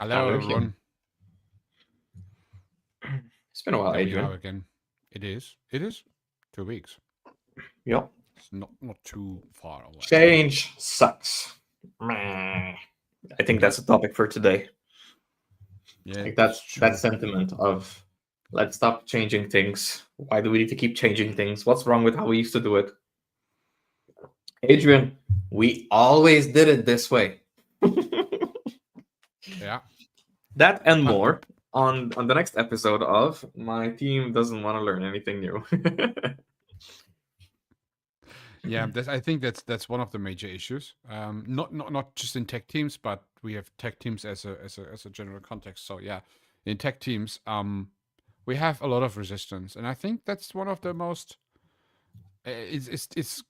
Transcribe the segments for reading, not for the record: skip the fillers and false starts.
Hello, everyone. It's been a while, There we are Adrian. again. It is. It is 2 weeks. Yeah. It's not too far away. Change sucks. Meh. I think that's a topic for today. Yeah, Like it's true. that sentiment of let's stop changing things. Why do we need to keep changing things? What's wrong with how we used to do it? Adrian, we always did it this way. Yeah. That and more on the next episode of My Team Doesn't Want to Learn Anything New. Yeah, I think that's one of the major issues. Not just in tech teams, but we have tech teams as a general context. So yeah, in tech teams, we have a lot of resistance, and I think that's one of the most. It's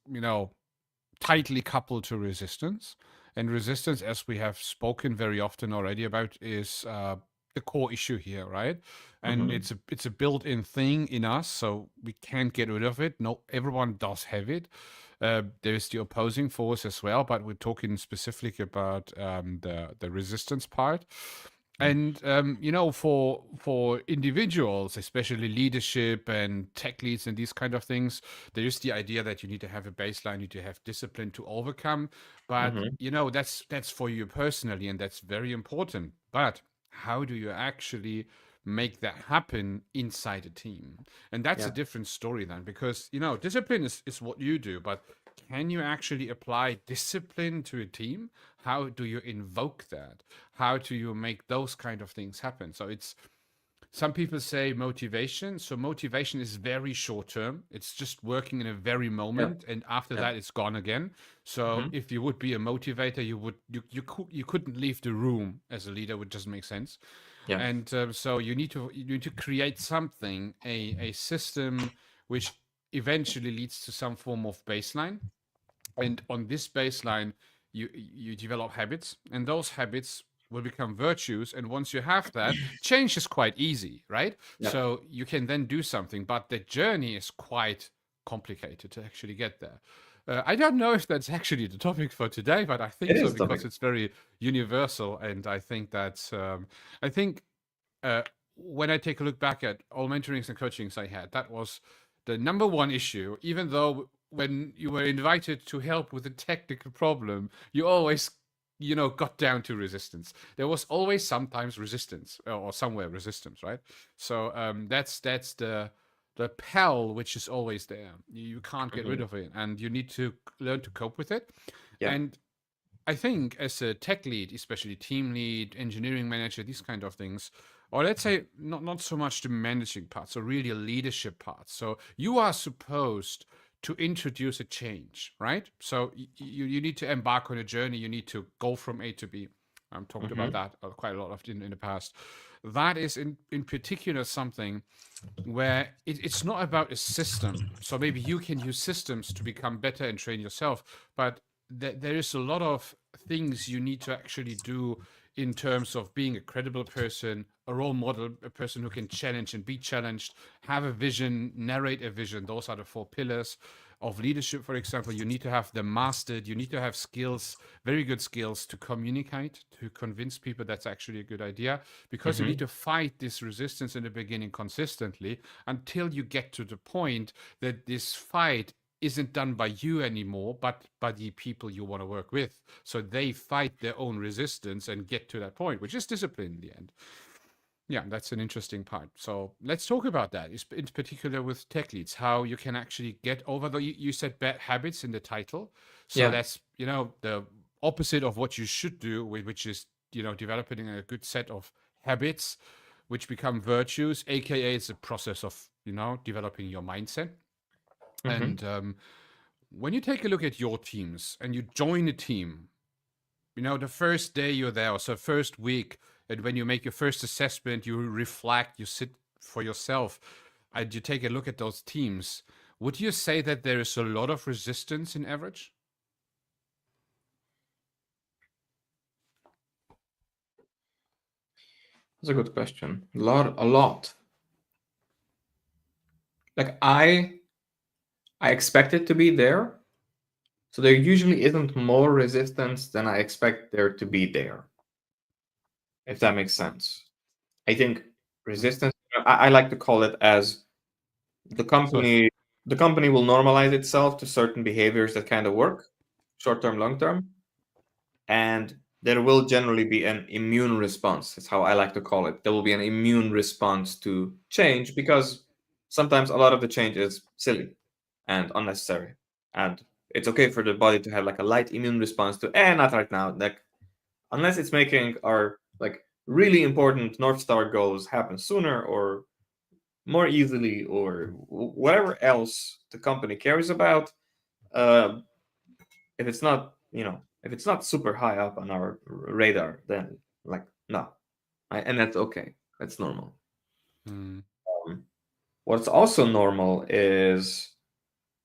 tightly coupled to resistance, and resistance, as we have spoken very often already about, is the core issue here, right? And it's a built-in thing in us, so we can't get rid of it. No, everyone does have it. There's the opposing force as well, but we're talking specifically about the resistance part. And for individuals, especially leadership and tech leads and these kind of things, there is the idea that you need to have a baseline, you need to have discipline to overcome. But that's for you personally, and that's very important. But how do you actually make that happen inside a team? And that's a different story then, because discipline is what you do, but can you actually apply discipline to a team? How do you invoke that? How do you make those kind of things happen? So it's, some people say motivation. So motivation is very short term. It's just working in a very moment, and after that it's gone again. So if you would be a motivator, you couldn't leave the room as a leader, which doesn't make sense. Yeah. And so you need to create something, a system which eventually leads to some form of baseline. And on this baseline, you develop habits, and those habits will become virtues. And once you have that, change is quite easy, right? Yeah. So you can then do something, but the journey is quite complicated to actually get there. I don't know if that's actually the topic for today, but I think so, because it's very universal. And I think that's when I take a look back at all mentorings and coachings I had, that was the number one issue. Even though when you were invited to help with a technical problem, you always got down to resistance. There was always sometimes resistance, or somewhere resistance, right? So that's the pell which is always there. You can't get rid of it, and you need to learn to cope with it. And I think as a tech lead, especially team lead, engineering manager, these kind of things, or let's say not so much the managing part, so really a leadership part. So you are supposed to introduce a change, right? So you need to embark on a journey. You need to go from A to B. I've talked about that quite a lot in the past. That is in particular something where it's not about a system. So maybe you can use systems to become better and train yourself, but there is a lot of things you need to actually do in terms of being a credible person, a role model, a person who can challenge and be challenged, have a vision, narrate a vision. Those are the 4 pillars of leadership. For example, you need to have them mastered. You need to have skills, very good skills to communicate, to convince people that's actually a good idea, because you need to fight this resistance in the beginning consistently until you get to the point that this fight isn't done by you anymore, but by the people you want to work with. So they fight their own resistance and get to that point, which is discipline in the end. Yeah, that's an interesting part. So let's talk about that, in particular with tech leads, how you can actually get over you said bad habits in the title. So that's, opposite of what you should do, which is, developing a good set of habits, which become virtues, aka it's a process of, developing your mindset. Hmm. And when you take a look at your teams and you join a team, the first day you're there, or so first week, and when you make your first assessment, you reflect, you sit for yourself, and you take a look at those teams. Would you say that there is a lot of resistance in average? That's a good question. A lot. Like I expect it to be there. So there usually isn't more resistance than I expect there to be there. If that makes sense. I think Mhm. resistance, I like to call it as the So, company will normalize itself to certain behaviors that kind of work, short term, long term, and there will generally be an immune response. That's how I like to call it. There will be an immune response to change because sometimes a lot of the change is silly and unnecessary, and it's okay for the body to have like a light immune response to, not right now, like unless it's making our like really important North Star goals happen sooner or more easily or whatever else the company cares about. Uh, if it's not, if it's not super high up on our radar, then like no, and that's okay. That's normal. mm, Um, what's also normal is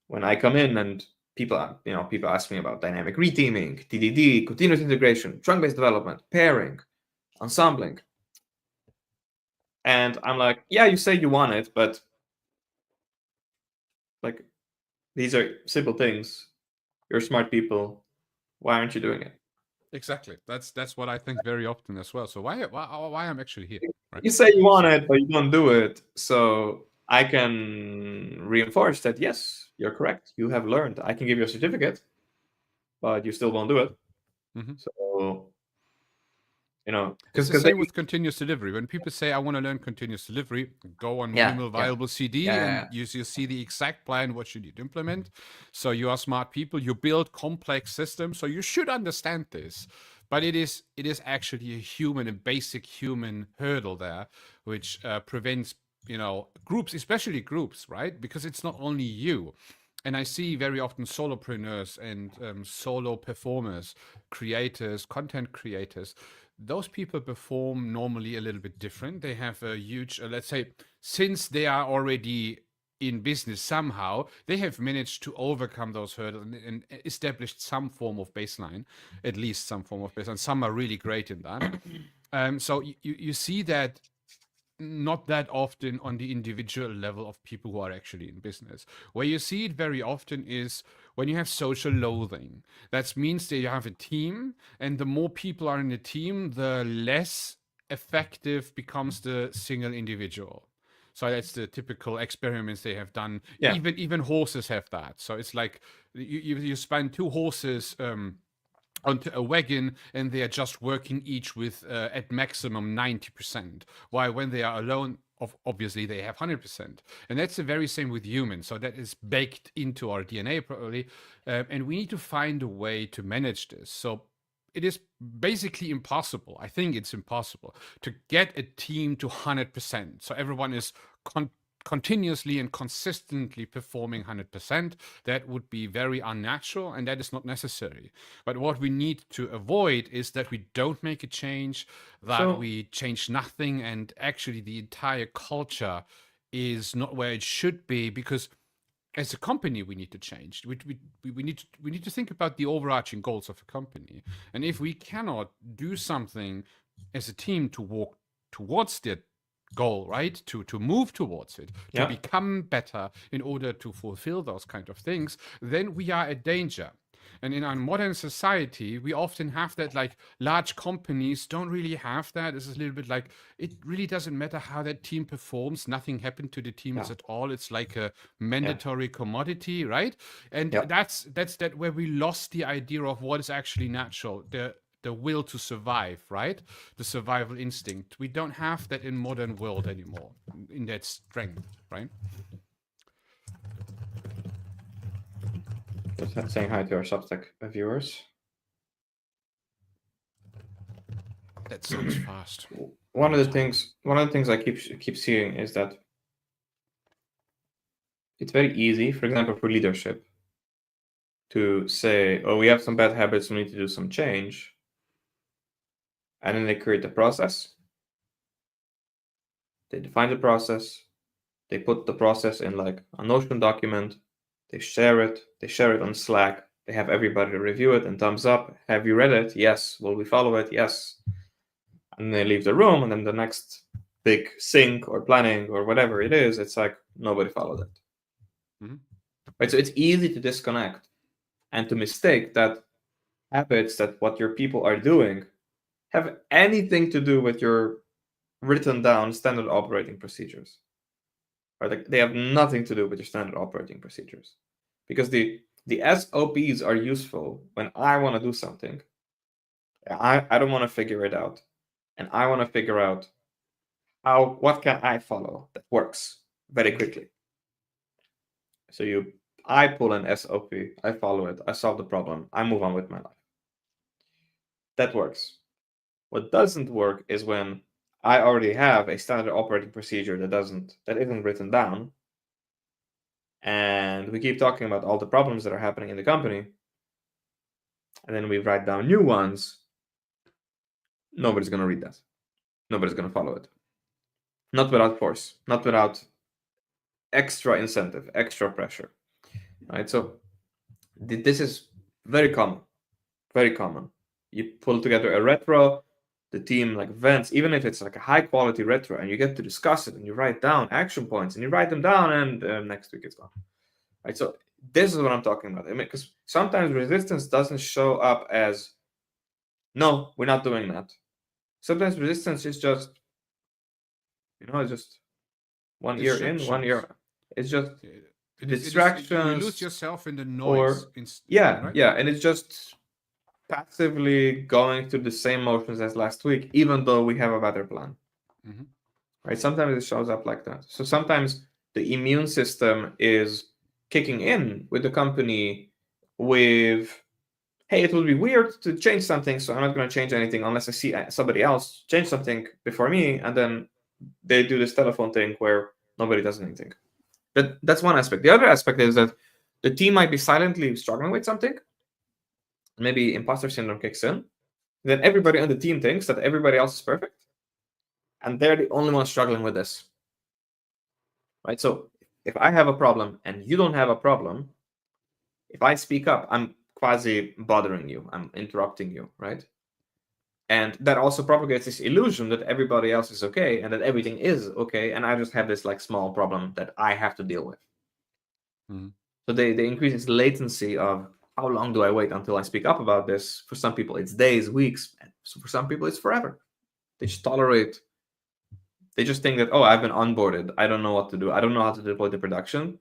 when I come in and people ask me about dynamic reteaming, TDD, continuous integration, trunk-based development, pairing, ensembling, and I'm like, yeah, you say you want it, but like these are simple things. You're smart people. Why aren't you doing it? exactly. That's what I think very often as well. So why I'm actually here, right? You say you want it, but you don't do it. So I can reinforce that, yes, you're correct. You have learned. I can give you a certificate, but you still won't do it. Hmm. So, It's the because same with continuous delivery. When people say, I want to learn continuous delivery, go on yeah, minimal yeah, viable CD and yeah, you see the exact plan, what you need to implement. So you are smart people, you build complex systems, so you should understand this. But it is actually a basic human hurdle there, which prevents, groups, especially groups, right? Because it's not only you. And I see very often solopreneurs and solo performers, creators, content creators. Those people perform normally a little bit different. They have a huge, let's say, since they are already in business somehow, they have managed to overcome those hurdles and established some form of baseline, at least some form of baseline. Some are really great in that. So you see that not that often on the individual level of people who are actually in business. Where you see it very often is when you have social loathing. That means that you have a team, and the more people are in the team, the less effective becomes the single individual. So that's the typical experiments they have done. yeah, Even horses have that. So it's like you span two horses onto a wagon and they are just working each with at maximum 90%, while when they are alone, obviously they have 100%. And that's the very same with humans, so that is baked into our DNA probably. And we need to find a way to manage this. So it is basically impossible, I think it's impossible, to get a team to 100%, so everyone is continuously and consistently performing 100%. That would be very unnatural and that is not necessary. But what we need to avoid is that we don't make a change, that so we change nothing, and actually the entire culture is not where it should be, because as a company we need to change. We need to think about the overarching goals of a company. And if we cannot do something as a team to walk towards that goal, right, to move towards it, to yeah. become better in order to fulfill those kind of things, then we are at danger. And in our modern society, we often have that, like large companies don't really have that. It's a little bit like it really doesn't matter how that team performs. Nothing happened to the teams Yeah, at all. It's like a yeah, mandatory commodity, right? And yeah. that's that where we lost the idea of what is actually natural. The will to survive, right? The survival instinct. We don't have that in modern world anymore in that strength, right? Just saying hi to our Substack viewers. That sounds fast. One of the things I keep seeing is that it's very easy, for example, for leadership, to say, "Oh, we have some bad habits, we need to do some change," and then they create the process. They define the process. They put the process in like a Notion document. They share it. They share it on Slack. They have everybody review it and thumbs up. Have you read it? Yes. Will we follow it? Yes. And they leave the room, and then the next big sync or planning or whatever it is, it's like nobody followed it. Mm-hmm. Right? So it's easy to disconnect and to mistake that habits, that what your people are doing, have anything to do with your written down standard operating procedures. Right? Like they have nothing to do with your standard operating procedures. Because the SOPs are useful when I want to do something. I don't want to figure it out. And I want to figure out what can I follow that works very quickly. So I pull an SOP, I follow it, I solve the problem, I move on with my life. That works. What doesn't work is when I already have a standard operating procedure that isn't written down, and we keep talking about all the problems that are happening in the company, and then we write down new ones. Nobody's going to read that. Nobody's going to follow it. Not without force, not without extra incentive, extra pressure. Right? So this is very common. Very common. You pull together a retro, the team like vents, even if it's like a high quality retro, and you get to discuss it and you write down action points and you write them down, and next week it's gone. Right? So this is what I'm talking about. I mean, because sometimes resistance doesn't show up as, no, we're not doing that. Sometimes resistance is just, it's just one ear in, one ear out. It's just distractions. You lose yourself in the noise. Right? And it's just passively going through the same motions as last week, even though we have a better plan. Mm-hmm. Right? Sometimes it shows up like that. So sometimes the immune system is kicking in with the company with, hey, it would be weird to change something, so I'm not going to change anything unless I see somebody else change something before me, and then they do this telephone thing where nobody does anything. That's one aspect. The other aspect is that the team might be silently struggling with something. Maybe imposter syndrome kicks in. Then everybody on the team thinks that everybody else is perfect, and they're the only one struggling with this. Right? So if I have a problem and you don't have a problem, if I speak up, I'm quasi bothering you. I'm interrupting you, right? And that also propagates this illusion that everybody else is okay and that everything is okay, and I just have this like small problem that I have to deal with. Mm-hmm. So they increase this latency of, how long do I wait until I speak up about this? For some people, it's days, weeks. So for some people, it's forever. They just tolerate. They just think that, oh, I've been onboarded. I don't know what to do. I don't know how to deploy the production.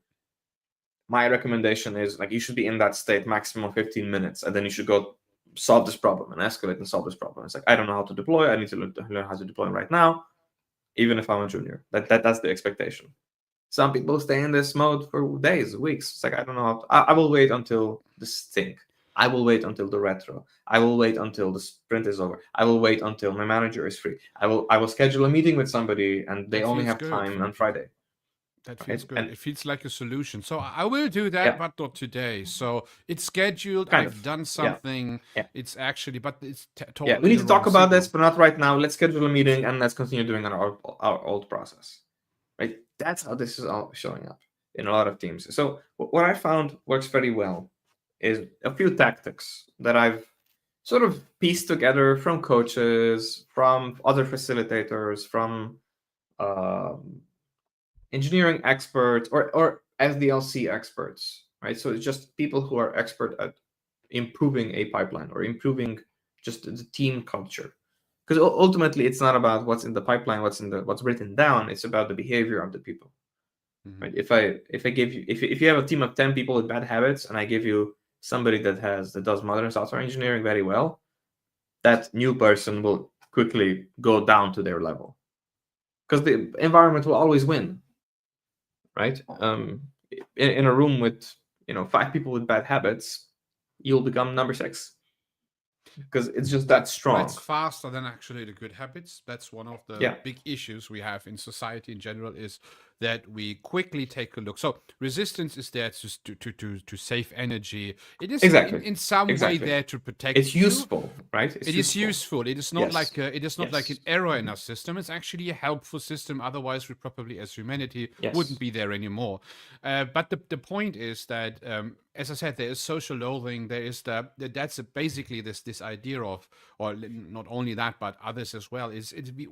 My recommendation is like you should be in that state maximum 15 minutes, and then you should go solve this problem and escalate and solve this problem. It's like, I don't know how to deploy. I need to learn how to deploy right now, even if I'm a junior. That's the expectation. Some people stay in this mode for days, weeks. It's like, I don't know how to, I will wait until the sync. I will wait until the retro. I will wait until the sprint is over. I will wait until my manager is free. I will schedule a meeting with somebody, and they only have time on Friday. That feels good. It feels like a solution. So I will do that, but not today. So it's scheduled. I've done something. Yeah. It's actually, but it's totally. Yeah, we need to talk about this, but not right now. Let's schedule a meeting and let's continue doing our old process. Right? That's how this is all showing up in a lot of teams. So what I found works very well is a few tactics that I've sort of pieced together from coaches, from other facilitators, from engineering experts or SDLC experts, right? So it's just people who are expert at improving a pipeline or improving just the team culture. Because ultimately, it's not about what's in the pipeline, what's written down. It's about the behavior of the people, right? If I give you, if you have a team of 10 people with bad habits, and I give you somebody that does modern software engineering very well, that new person will quickly go down to their level, because the environment will always win, right? In a room with 5 people with bad habits, you'll become number 6. because it's just that strong. That's faster than actually the good habits. That's one of the Yeah, big issues we have in society in general, is that we quickly take a look. So resistance is there to save energy. It is exactly, in some way exactly. there to protect It's you. useful, right? It's It is useful. useful. Yes, It is not like an yes, error in our system. It's actually a helpful system. Otherwise, we probably, as humanity, wouldn't yes, be there anymore. But the point is that, as I said, there is social loathing. There is that's basically this idea of, or not only that, but others as well.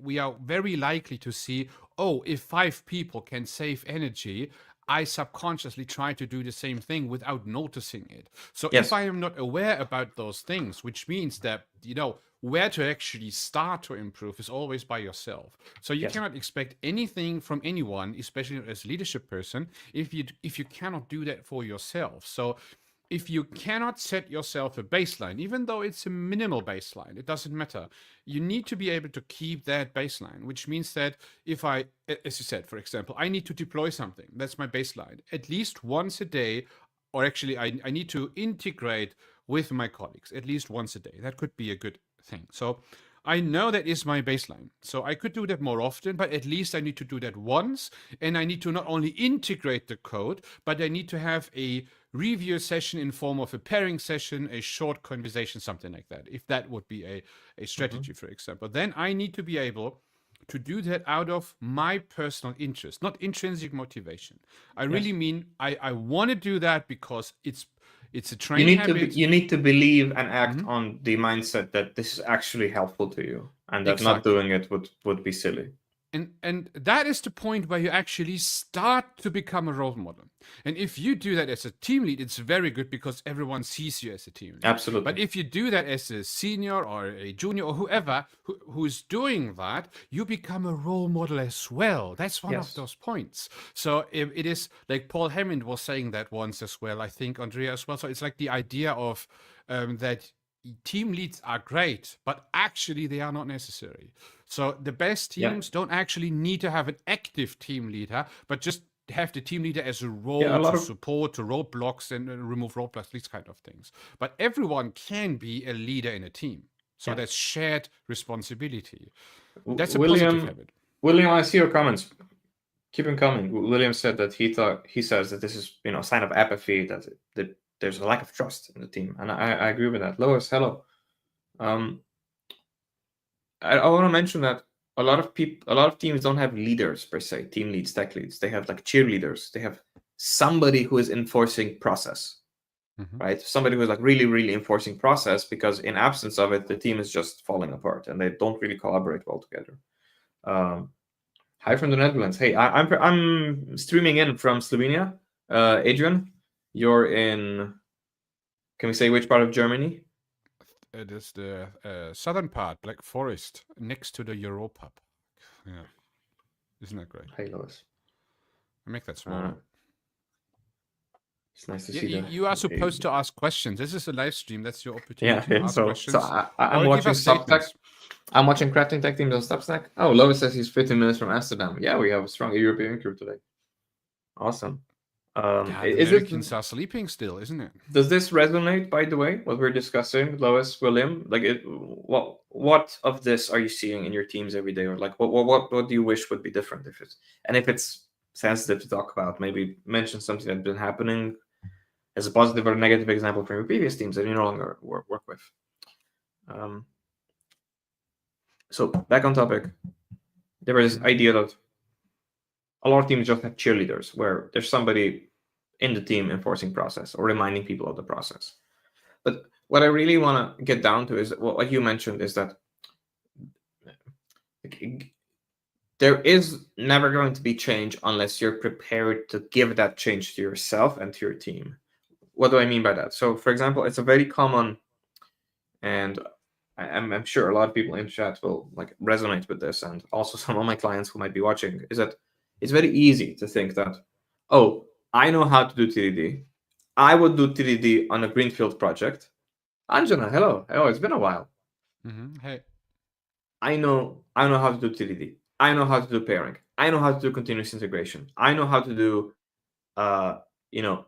We are very likely to see, oh, if 5 people can save energy, I subconsciously try to do the same thing without noticing it. So if yes, I am not aware about those things, which means that, where to actually start to improve is always by yourself. So you yes, cannot expect anything from anyone, especially as a leadership person, if you cannot do that for yourself. So if you cannot set yourself a baseline, even though it's a minimal baseline, it doesn't matter. You need to be able to keep that baseline, which means that if as you said, for example, I need to deploy something, that's my baseline, at least once a day, or actually, I need to integrate with my colleagues at least once a day. That could be a good thing. So I know that is my baseline. So I could do that more often, but at least I need to do that once. And I need to not only integrate the code, but I need to have a review session in form of a pairing session, a short conversation, something like that. If that would be a hmm, strategy, for example, then I need to be able to do that out of my personal interest, not intrinsic motivation. I really yes. mean I want to do that because it's a trained habit. You need to believe and act Mhm. on the mindset that this is actually helpful to you, and that not Exactly. doing it would be silly. And that is the point where you actually start to become a role model. And if you do that as a team lead, it's very good because everyone sees you as a team lead. Absolutely. But if you do that as a senior or a junior or whoever who's doing that, you become a role model as well. That's one of Yes. those points. So it is like Paul Hammond was saying that once as well, I think Andrea as well. So it's like the idea of that team leads are great, but actually they are not necessary. So the best Yeah. teams don't actually need to have an active team leader, but just have the team leader as a Yeah. A role lot to of support, to roadblocks and remove roadblocks, these kind of things. But everyone can be a leader in a team. So yeah. that's shared responsibility. W- That's a positive William, habit. William, I see your comments. Keep them coming. William said that he says that this is a sign of apathy, that there's a lack of trust in the team, and I agree with that. Lois, hello. Um, I want to mention that a lot of teams don't have leaders per se, team leads, tech leads. They have like cheerleaders. They have somebody who is enforcing process, Mhm. right? Somebody who is like really, really enforcing process, because in absence of it, the team is just falling apart and they don't really collaborate well together. Um, Hi from the Netherlands. Hey, I'm streaming in from Slovenia. Adrian, you're in. Can we say which part of Germany? It is the southern part, Black Forest, next to the Europa. Yeah, isn't that great? Hey, Lois. I make that Uh, smaller. it's nice to Yeah, see the. you are supposed to ask questions. This is a live stream. That's your Yeah, opportunity to yeah. ask So questions I'm or give watching us Substack. statements. I'm watching Crafting Tech Teams on Substack. Oh, Lois says he's 15 minutes from Amsterdam. Yeah, we have a strong European crew today. Awesome. Yeah, the Is it? Americans are sleeping still, isn't it? Does this resonate, by the way, what we're discussing, Lois, William? Like, what of this are you seeing in your teams every day, or like, what do you wish would be different if it's sensitive to talk about? Maybe mention something that's been happening as a positive or negative example from your previous teams that you no longer work with. Um, so back on topic, there was this Mhm. idea that a lot of teams just have cheerleaders, where there's somebody in the team enforcing process or reminding people of the process. But what I really want to get down to is what you mentioned, is that there is never going to be change unless you're prepared to give that change to yourself and to your team. What do I mean by that? So, for example, it's a very common, and I'm sure a lot of people in chat will like resonate with this, and also some of my clients who might be watching, is that it's very easy to think that, oh, I know how to do TDD. I would do TDD on a greenfield project. Anjana, hello. Oh, it's been a while. Hey. I know how to do TDD. I know how to do pairing. I know how to do continuous integration. I know how to do, uh, you know,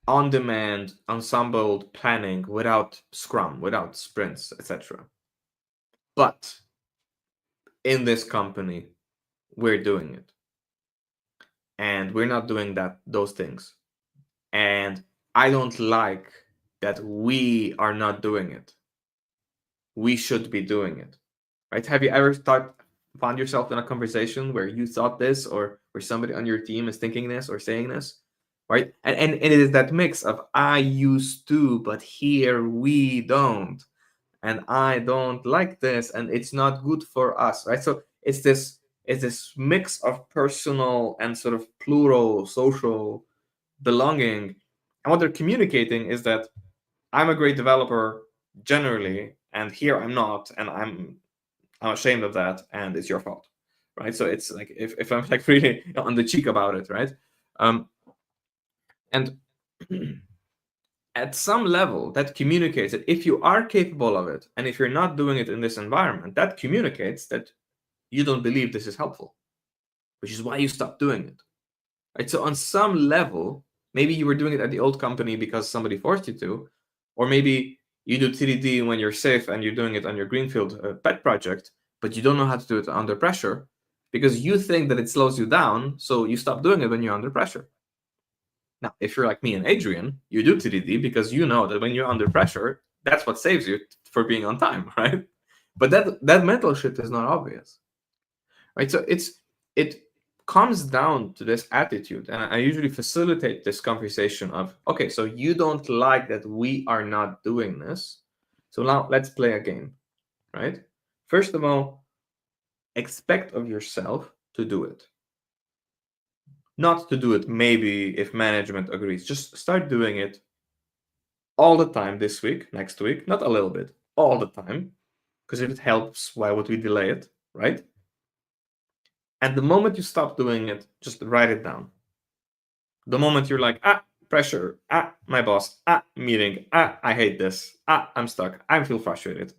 on-demand, ensembled planning without Scrum, without sprints, etc. But in this company, we're doing it. And we're not doing those things. And I don't like that we are not doing it. We should be doing it. Right? Have you ever found yourself in a conversation where you thought this, or where somebody on your team is thinking this or saying this? Right? And it is that mix of I used to, but here we don't. And I don't like this, and it's not good for us, right? So it's this mix of personal and sort of plural social belonging. And what they're communicating is that I'm a great developer generally, and here I'm not, and I'm ashamed of that, and it's your fault, right? So it's like if I'm like really on the cheek about it, right? And at some level, that communicates that if you are capable of it, and if you're not doing it in this environment, that communicates that you don't believe this is helpful, which is why you stopped doing it, right? So on some level, maybe you were doing it at the old company because somebody forced you to, or maybe you do TDD when you're safe and you're doing it on your greenfield pet project, but you don't know how to do it under pressure because you think that it slows you down, so you stop doing it when you're under pressure. Now, if you're like me and Adrian, you do TDD because you know that when you're under pressure, that's what saves you for being on time, right? But that mental shit is not obvious, right? So it comes down to this attitude, and I usually facilitate this conversation of, okay, so you don't like that we are not doing this, so now let's play a game, right? First of all, expect of yourself to do it. Not to do it maybe if management agrees. Just start doing it all the time this week, next week, not a little bit, all the time. Because if it helps, why would we delay it, right? And the moment you stop doing it, just write it down. The moment you're like, pressure, my boss, meeting, I hate this, I'm stuck, I feel frustrated.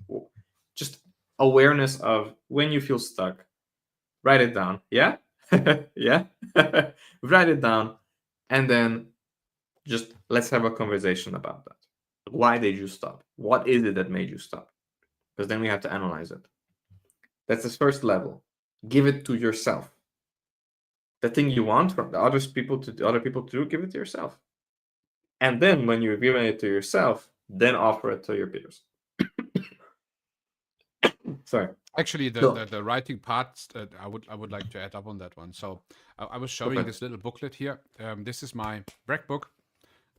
Just awareness of when you feel stuck, write it down. Yeah? Yeah? Write it down. And then just let's have a conversation about that. Why did you stop? What is it that made you stop? Because then we have to analyze it. That's the first level. Give it to yourself. The thing you want from the other people to do, give it to yourself. And then when you're giving it to yourself, then offer it to your peers. Sorry. Actually, the writing part, I would like to add up on that one. So I was showing this little booklet here. This is my break book.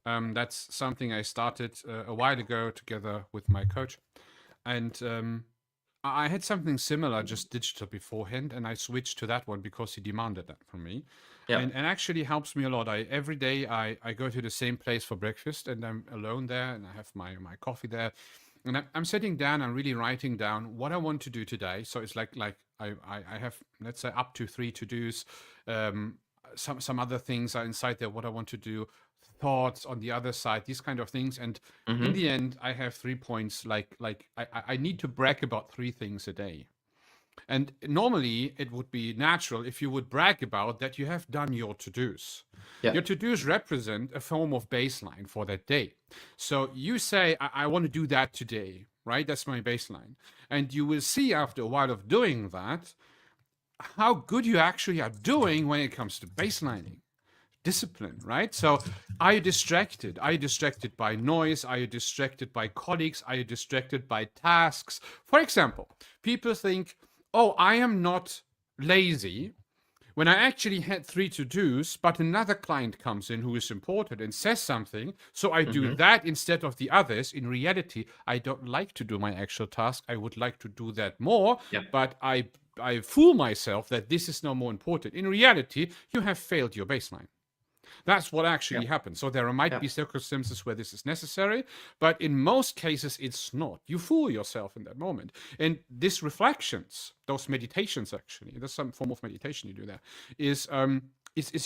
That's something I started a while ago together with my coach, and I had something similar, just digital beforehand, and I switched to that one because he demanded that from me. Yeah. And actually helps me a lot. Every day I go to the same place for breakfast, and I'm alone there, and I have my coffee there. And I'm sitting down, I'm really writing down what I want to do today. So it's like I have, let's say, up to 3 to-dos. Some other things are inside there, what I want to do, thoughts on the other side, these kind of things. And in the end, I have 3 points, like I need to brag about 3 things a day. And normally it would be natural if you would brag about that you have done your to-dos. Yeah. Your to-dos represent a form of baseline for that day. So you say, I want to do that today, right? That's my baseline. And you will see after a while of doing that, how good you actually are doing when it comes to baselining. Discipline, right? So are you distracted? Are you distracted by noise? Are you distracted by colleagues? Are you distracted by tasks? For example, people think, oh, I am not lazy when I actually had 3 to-dos, but another client comes in who is important and says something, so I do that instead of the others. In reality, I don't like to do my actual task. I would like to do that more, but I fool myself that this is now more important. In reality, you have failed your baseline. That's what actually happens. So there might be circumstances where this is necessary, but in most cases, it's not. You fool yourself in that moment. And these reflections, those meditations actually, there's some form of meditation you do there, is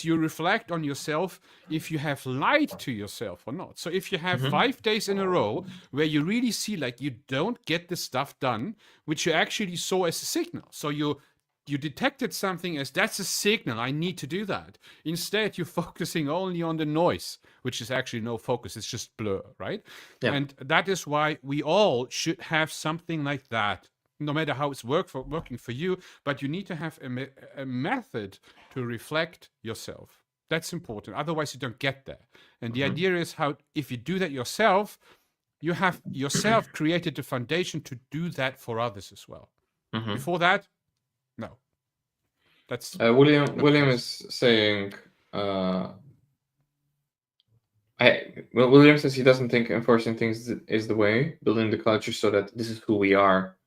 you reflect on yourself if you have lied to yourself or not. So if you have 5 days in a row where you really see like you don't get the stuff done, which you actually saw as a signal. So you you detected something as that's a signal, I need to do that. Instead, you're focusing only on the noise, which is actually no focus, it's just blur, right? Yeah. And that is why we all should have something like that, no matter how it's working for you, but you need to have a method to reflect yourself. That's important. Otherwise, you don't get there. And the idea is how, if you do that yourself, you have yourself created the foundation to do that for others as well. Before that, no. That's William is saying William says he doesn't think enforcing things is the way. Building the culture so that this is who we are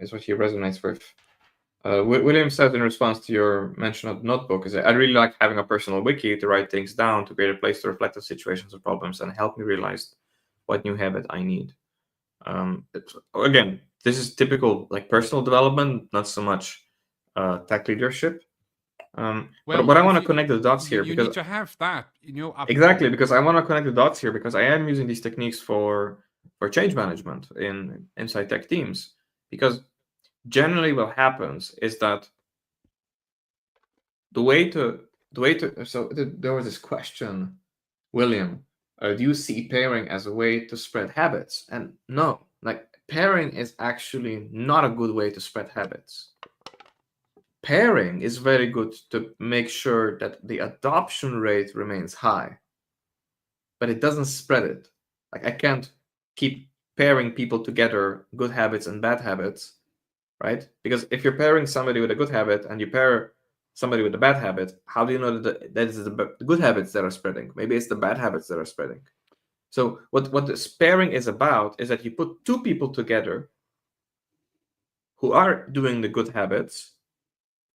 is what he resonates with. William said in response to your mention of the notebook, is that I really like having a personal wiki to write things down, to create a place to reflect on situations and problems and help me realize what new habit I need. Again, this is typical like personal development, not so much tech leadership. But I want to connect the dots here you because need to have that, exactly, because I want to connect the dots here because I am using these techniques for change management inside tech teams. Because generally what happens is that there was this question, William, do you see pairing as a way to spread habits? And no, like pairing is actually not a good way to spread habits. Pairing is very good to make sure that the adoption rate remains high, but it doesn't spread it. Like I can't keep pairing people together, good habits and bad habits, right? Because if you're pairing somebody with a good habit and you pair somebody with a bad habit, how do you know that that is the good habits that are spreading? Maybe it's the bad habits that are spreading. So what the pairing is about is that you put two people together who are doing the good habits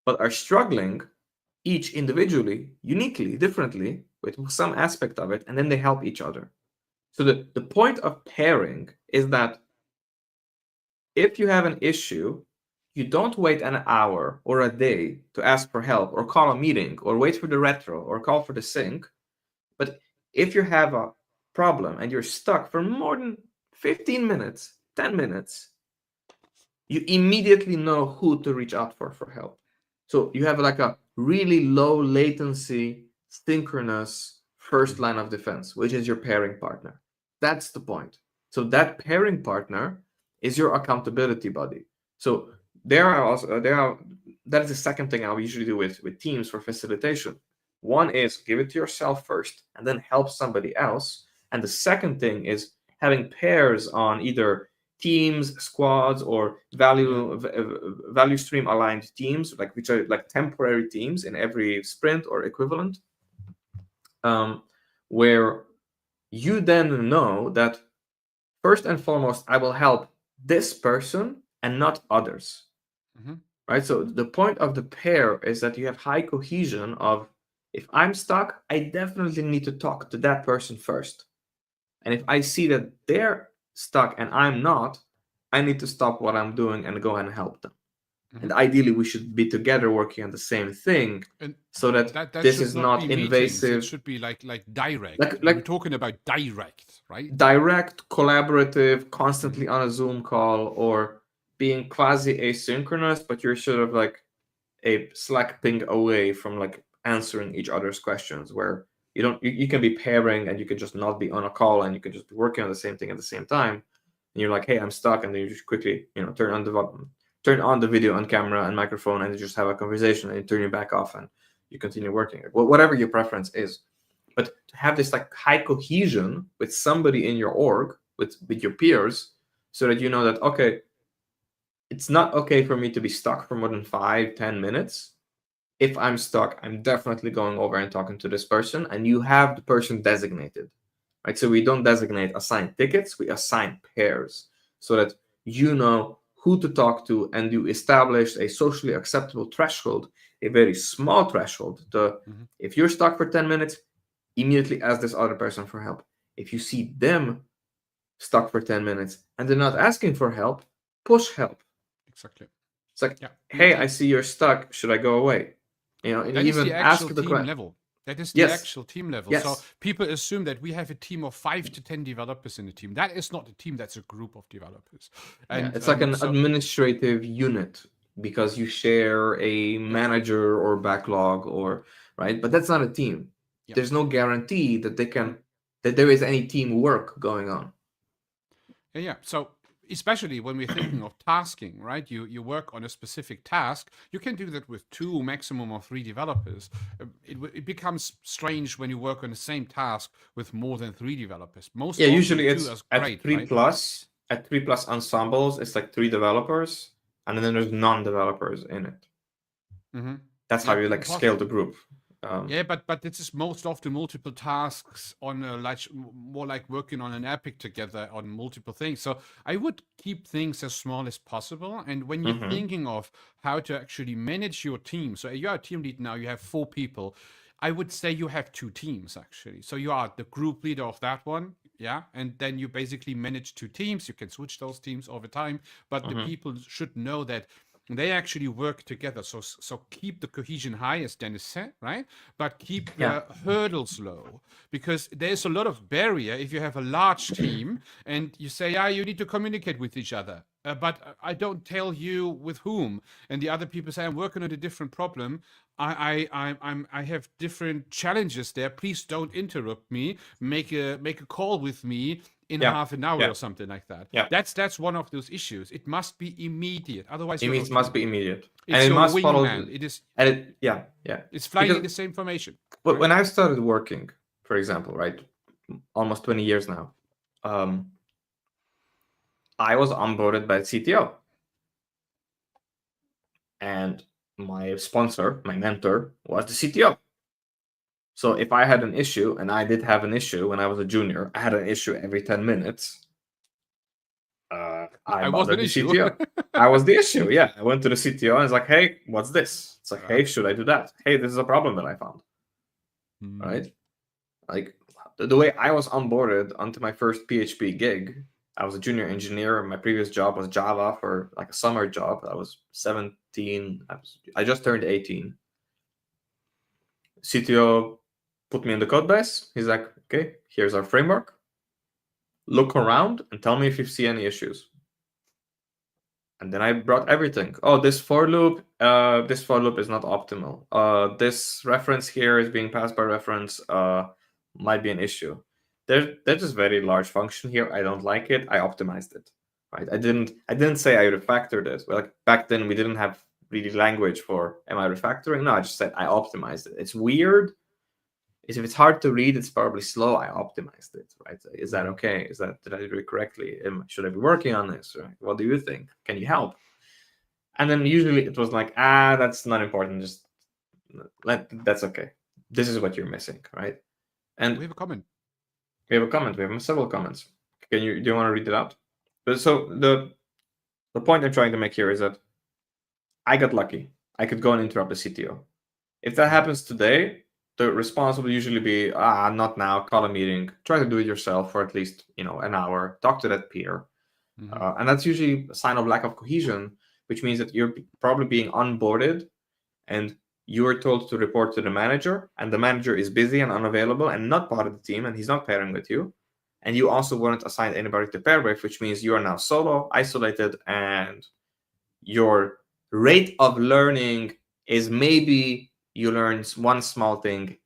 but are struggling each individually, uniquely, differently, with some aspect of it, and then they help each other. So the point of pairing is that if you have an issue, you don't wait an hour or a day to ask for help or call a meeting or wait for the retro or call for the sync. But if you have a problem and you're stuck for more than 15 minutes, 10 minutes, you immediately know who to reach out for help. So you have like a really low latency, synchronous first line of defense, which is your pairing partner. That's the point. So that pairing partner is your accountability buddy. So that is the second thing I usually do with teams for facilitation. One is give it to yourself first and then help somebody else. And the second thing is having pairs on either teams, squads, or value stream aligned teams, like which are like temporary teams in every sprint or equivalent, where you then know that first and foremost, I will help this person and not others. Right? So the point of the pair is that you have high cohesion of, if I'm stuck, I definitely need to talk to that person first. And if I see that they're stuck and I'm not, I need to stop what I'm doing and go and help them. And ideally, we should be together working on the same thing, so that this is not invasive. It should be like direct. We're talking about direct, right? Direct, collaborative, constantly on a Zoom call, or being quasi asynchronous, but you're sort of like a Slack ping away from like answering each other's questions, where you can be pairing and you can just not be on a call and you can just be working on the same thing at the same time. And you're like, hey, I'm stuck, and then you just quickly, turn on the video and camera and microphone, and you just have a conversation, and you turn it back off and you continue working. Whatever your preference is. But to have this like high cohesion with somebody in your org, with your peers, so that you know that, okay, it's not okay for me to be stuck for more than 5-10 minutes. If I'm stuck, I'm definitely going over and talking to this person, and you have the person designated, right? So we don't assign tickets, we assign pairs, so that you know who to talk to, and you establish a socially acceptable threshold, a very small threshold. If you're stuck for 10 minutes, immediately ask this other person for help. If you see them stuck for 10 minutes and they're not asking for help, push help. Exactly. It's like, hey, I see you're stuck. Should I go away? And that even is the ask actual the team level. That is the actual team level. Yes. So people assume that we have a team of 5 to 10 developers in the team. That is not a team. That's a group of developers. And it's like an administrative unit. because you share a manager or backlog, or right, but that's not a team. Yep. There's no guarantee that that there is any teamwork going on. Yeah. So especially when we're thinking of tasking, right? You work on a specific task. You can do that with 2, maximum of 3 developers. It becomes strange when you work on the same task with more than 3 developers. Most Yeah, often usually 2 it's is at great, 3 right? plus. At 3 plus ensembles, it's like 3 developers, and then there's non-developers in it. Mm-hmm. That's how Yeah, you like scale the group. Yeah, but this is most often multiple tasks on a more like working on an epic together on multiple things. So I would keep things as small as possible. And when you're Mhm. thinking of how to actually manage your team, so you're a team lead now, you have 4 people. I would say you have 2 teams actually. So you are the group leader of that one, yeah, and then you basically manage 2 teams. You can switch those teams over time, but the Mhm. people should know that they actually work together. So keep the cohesion high, as Dennis said, right? But keep the hurdles low, because there's a lot of barrier if you have a large team and you say, yeah, you need to communicate with each other. But I don't tell you with whom, and the other people say I'm working on a different problem. I have different challenges there. Please don't interrupt me. Make a call with me in Yeah. half an hour Yeah. or something like that. Yeah. That's one of those issues. It must be immediate. Otherwise, It you're means no must team. be immediate, It's and it your must follow. wingman. It is. And it, yeah. It's flying in Because the same formation. when I started working, for example, right, almost 20 years now, I was onboarded by the CTO, and my sponsor, my mentor, was the CTO. So if I had an issue, and I did have an issue when I was a junior, I had an issue every 10 minutes. I was bothered an the issue. CTO. I was the issue. Yeah, I went to the CTO and it's like, "Hey, what's this?" It's like, Uh-huh. "Hey, should I do that? Hey, this is a problem that I found." Right? Like the way I was onboarded onto my first PHP gig, I was a junior engineer, and my previous job was Java for like a summer job. I was 17. I just turned 18. CTO put me in the code base. He's like, "Okay, here's our framework. Look around and tell me if you see any issues." And then I brought everything. Oh, this for loop is not optimal. This reference here is being passed by reference, might be an issue. There's this very large function here. I don't like it. I optimized it. Right. I didn't say I refactored it. Like back then we didn't have really language for am I refactoring? No, I just said I optimized it. It's weird. If it's hard to read, it's probably slow. I optimized it, right? Is that okay? Did I do it correctly? Should I be working on this? Right? What do you think? Can you help? And then usually it was like, that's not important. Just that's okay. This is what you're missing, right? And We have a comment. We have a comment. We have several comments. Do you want to read it out? So the point I'm trying to make here is that I got lucky. I could go and interrupt the CTO. If that happens today, the response will usually be, not now, call a meeting, try to do it yourself for at least, an hour, talk to that peer. And that's usually a sign of lack of cohesion, which means that you're probably being onboarded and you are told to report to the manager, and the manager is busy and unavailable and not part of the team, and he's not pairing with you. And you also weren't assigned anybody to pair with, which means you are now solo, isolated, and your rate of learning is maybe you learn one small thing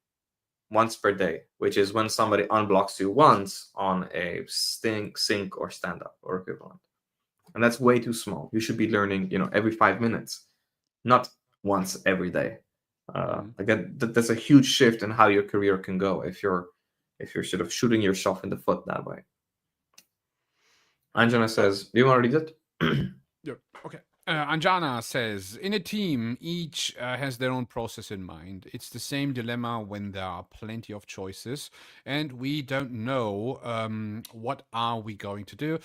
once per day, which is when somebody unblocks you once on a sync or stand up or equivalent. And that's way too small. You should be learning, every 5 minutes, not once every day. Like that's a huge shift in how your career can go if you're sort of shooting yourself in the foot that way. Anjana says, do you want to read it? Yeah. Okay. Anjana says, in a team, each has their own process in mind. It's the same dilemma when there are plenty of choices and we don't know what are we going to do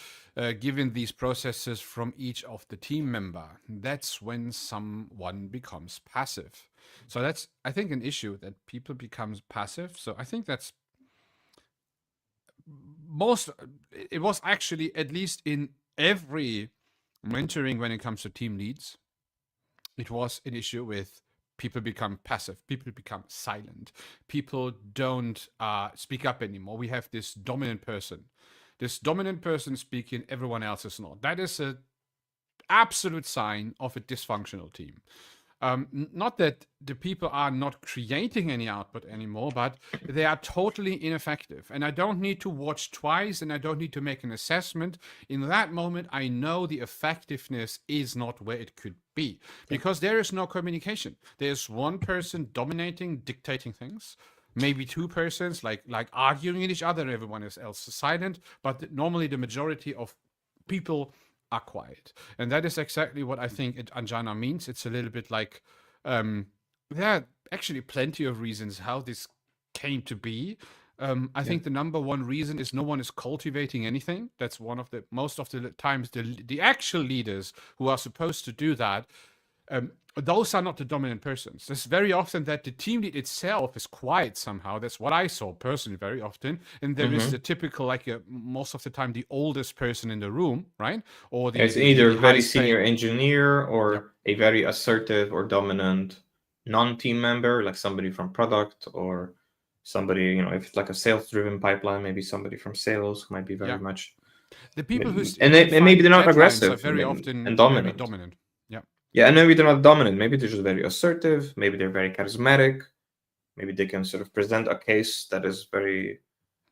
given these processes from each of the team member. That's when someone becomes passive. So that's, I think, an issue that people become passive. So I think that's it was actually, at least in every mentoring when it comes to team leads, it was an issue with people become passive, people become silent, people don't speak up anymore. We have this dominant person speaking, everyone else is not. That is absolute sign of a dysfunctional team. Not that the people are not creating any output anymore, but they are totally ineffective. And I don't need to watch twice, and I don't need to make an assessment. In that moment, I know the effectiveness is not where it could be because there is no communication. There's one person dominating, dictating things. Maybe two persons like arguing with each other. Everyone else is silent. But normally, the majority of people are quiet, and that is exactly what I think Anjana means. It's a little bit like there are actually plenty of reasons how this came to be. I think the number one reason is no one is cultivating anything. That's one of the most of the times the actual leaders who are supposed to do that. Those are not the dominant persons. It's very often that the team lead itself is quiet somehow. That's what I saw personally very often. And there is the typical, like most of the time, the oldest person in the room, right? Or It's either the very highest senior paid- engineer or Yep. a very assertive or dominant non-team member, like somebody from product or somebody, you know, if it's like a sales-driven pipeline, maybe somebody from sales who might be very Yeah. much. The people who And define maybe they're not deadlines aggressive are very and often very dominant. dominant. Yeah. Yeah, and maybe they're not dominant. Maybe they're just very assertive. Maybe they're very charismatic. Maybe they can sort of present a case that is very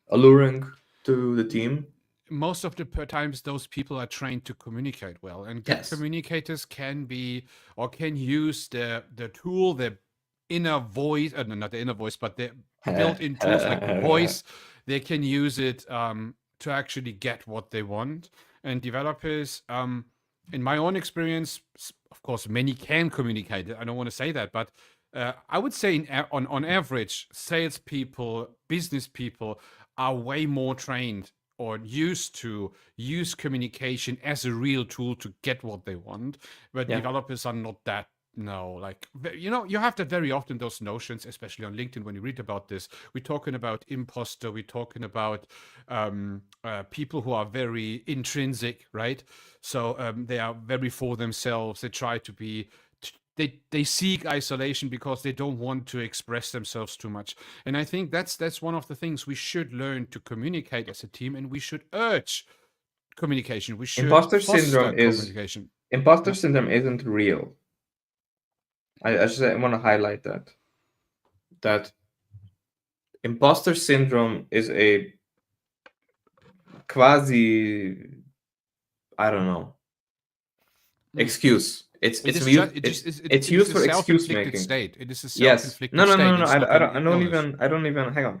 alluring to the team. Most of the times those people are trained to communicate well, and good Yes. communicators can be or can use the tool, the inner voice, no, not the inner voice, but the built-in tools like voice. They can use it to actually get what they want. And developers, in my own experience, of course, many can communicate. I don't want to say that, but I would say on average, salespeople, business people are way more trained or used to use communication as a real tool to get what they want. But developers are not that. No, like, you know, you have that very often, those notions, especially on LinkedIn, when you read about this. We're talking about imposter, we're talking about people who are very intrinsic, right? So they are very for themselves. They try to be, they seek isolation because they don't want to express themselves too much. And I think that's one of the things we should learn to communicate as a team, and we should urge communication. We should Imposter foster syndrome communication. Imposter syndrome isn't real. I just want to highlight that imposter syndrome is a quasi, I don't know, excuse. It's used for excuse making. State. It is a Yes. self-inflicted No. state. I don't even. Hang on.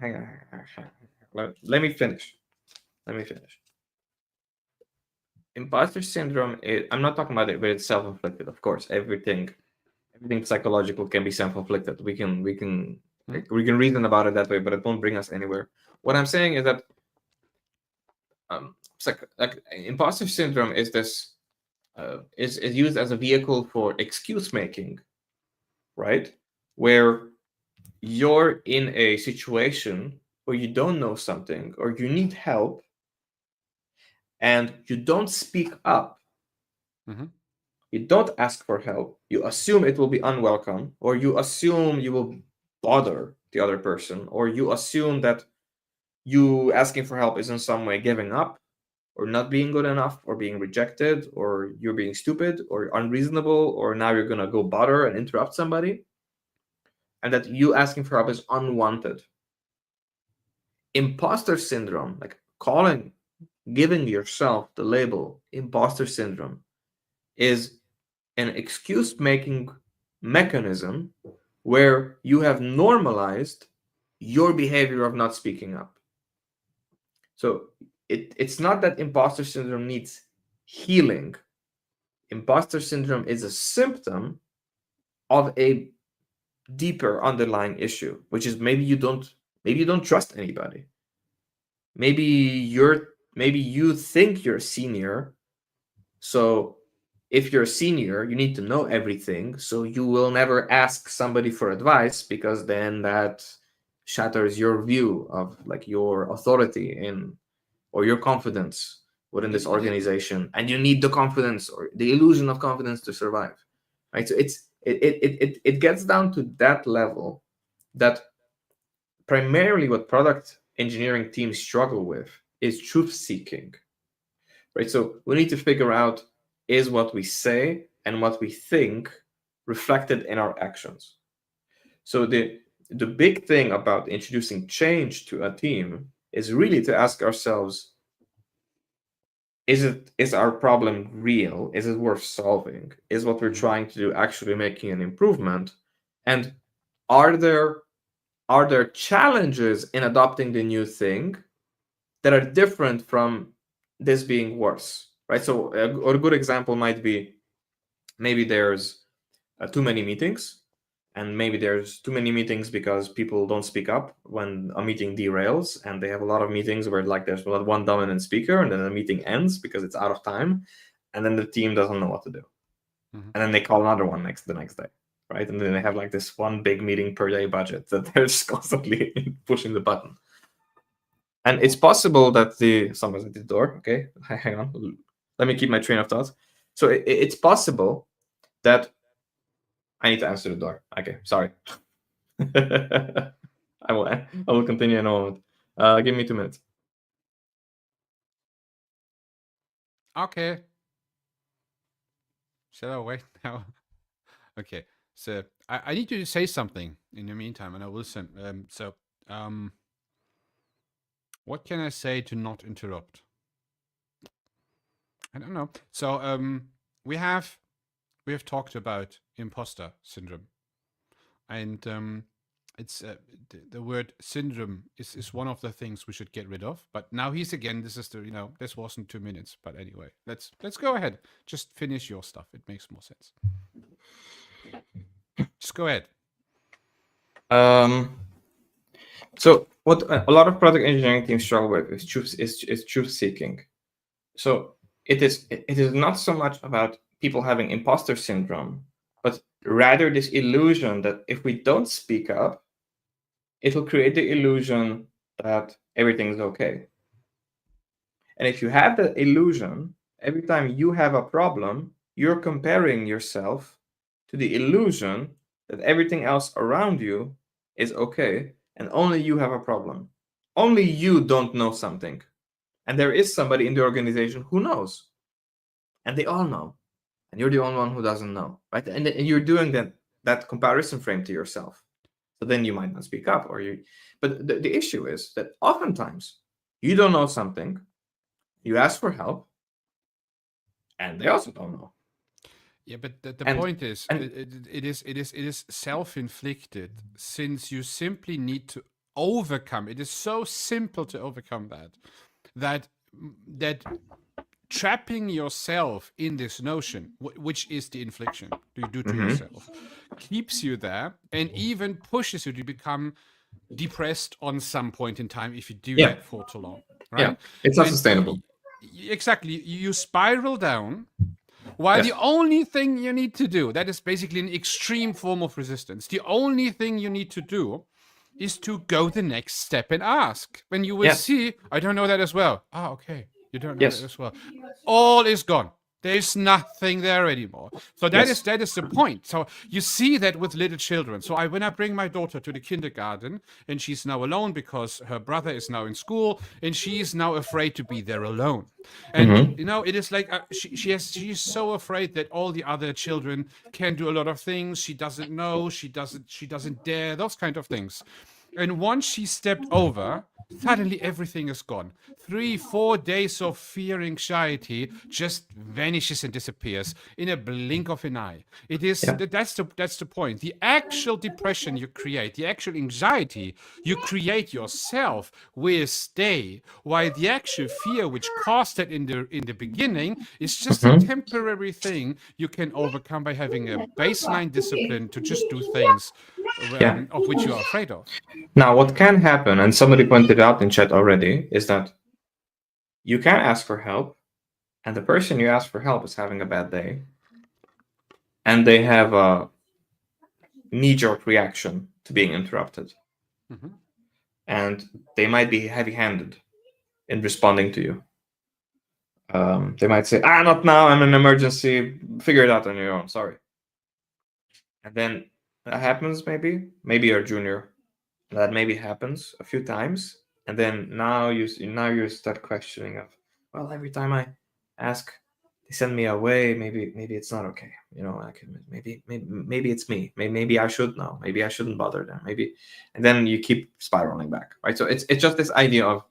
Let me finish. Imposter syndrome. I'm not talking about it, but it's self-inflicted. Of course, everything psychological can be self-inflicted. We can reason about it that way, but it won't bring us anywhere. What I'm saying is that like imposter syndrome is this is used as a vehicle for excuse making, right? Where you're in a situation where you don't know something or you need help and you don't speak up. You don't ask for help. You assume it will be unwelcome, or you assume you will bother the other person, or you assume that you asking for help is in some way giving up, or not being good enough, or being rejected, or you're being stupid, or unreasonable, or now you're going to go bother and interrupt somebody, and that you asking for help is unwanted. Imposter syndrome, like giving yourself the label imposter syndrome, is an excuse-making mechanism where you have normalized your behavior of not speaking up. So it's not that imposter syndrome needs healing. Imposter syndrome is a symptom of a deeper underlying issue, which is maybe you don't trust anybody. Maybe you think you're senior, so if you're a senior, you need to know everything, so you will never ask somebody for advice because then that shatters your view of like your authority in or your confidence within this organization, and you need the confidence or the illusion of confidence to survive, right? So it gets down to that level, that primarily what product engineering teams struggle with is truth seeking, right? So we need to figure out is what we say and what we think reflected in our actions. So the big thing about introducing change to a team is really to ask ourselves, is our problem real? Is it worth solving? Is what we're trying to do actually making an improvement? And are there challenges in adopting the new thing that are different from this being worse, right? So a good example might be, maybe there's too many meetings, and maybe there's too many meetings because people don't speak up when a meeting derails, and they have a lot of meetings where like there's one dominant speaker, and then the meeting ends because it's out of time, and then the team doesn't know what to do. And then they call another one the next day, right? And then they have like this one big meeting per day budget that they're just constantly pushing the button. And it's possible that someone's at the door. Okay, hang on. Let me keep my train of thought. So it's possible that I need to answer the door. Okay, sorry. I will continue in a moment. Give me 2 minutes. Okay. Shall I wait now? Okay. So I need you to say something in the meantime, and I will listen. What can I say to not interrupt? I don't know. So we have talked about imposter syndrome, and it's the word syndrome is one of the things we should get rid of. But now this is this wasn't 2 minutes, but anyway, let's go ahead. Just finish your stuff. It makes more sense. Just go ahead. So what a lot of product engineering teams struggle with is truth seeking. So it is not so much about people having imposter syndrome, but rather this illusion that if we don't speak up, it will create the illusion that everything's okay. And if you have that illusion, every time you have a problem, you're comparing yourself to the illusion that everything else around you is okay, and only you have a problem. Only you don't know something. And there is somebody in the organization who knows. And they all know. And you're the only one who doesn't know, right? And you're doing that comparison frame to yourself. So then you might not speak up, but the issue is that oftentimes you don't know something, you ask for help, and they also don't know. Yeah, but the point is, it is self-inflicted, since you simply need to overcome. It is so simple to overcome that trapping yourself in this notion, which is the infliction you do to yourself, keeps you there and even pushes you to become depressed on some point in time if you do that for too long, right? Yeah, it's not sustainable. Exactly. You spiral down, while the only thing you need to do, that is basically an extreme form of resistance, the only thing you need to do is to go the next step and ask. When you will see, I don't know that as well. Ah, okay. You don't know that as well. All is gone. There's nothing there anymore. So that is the point. So you see that with little children. So when I bring my daughter to the kindergarten, and she's now alone because her brother is now in school, and she is now afraid to be there alone. And it is like she's so afraid that all the other children can do a lot of things she doesn't know, she doesn't dare, those kind of things. And once she stepped over, suddenly everything is gone. 3-4 days of fear, anxiety just vanishes and disappears in a blink of an eye. It is that's the point. The actual depression you create, the actual anxiety you create yourself, will stay, while the actual fear which caused it in the beginning is just a temporary thing you can overcome by having a baseline discipline to just do things of which you are afraid of. Now, what can happen, and somebody pointed out in chat already, is that you can ask for help, and the person you ask for help is having a bad day, and they have a knee-jerk reaction to being interrupted. And they might be heavy-handed in responding to you. They might say, not now, I'm in an emergency, figure it out on your own, sorry. And then that happens maybe you're a junior. That maybe happens a few times, and then now you start questioning of, well, every time I ask they send me away. Maybe it's not okay. You know, maybe it's me. Maybe I should know. Maybe I shouldn't bother them. Maybe, and then you keep spiraling back, right? So it's just this idea of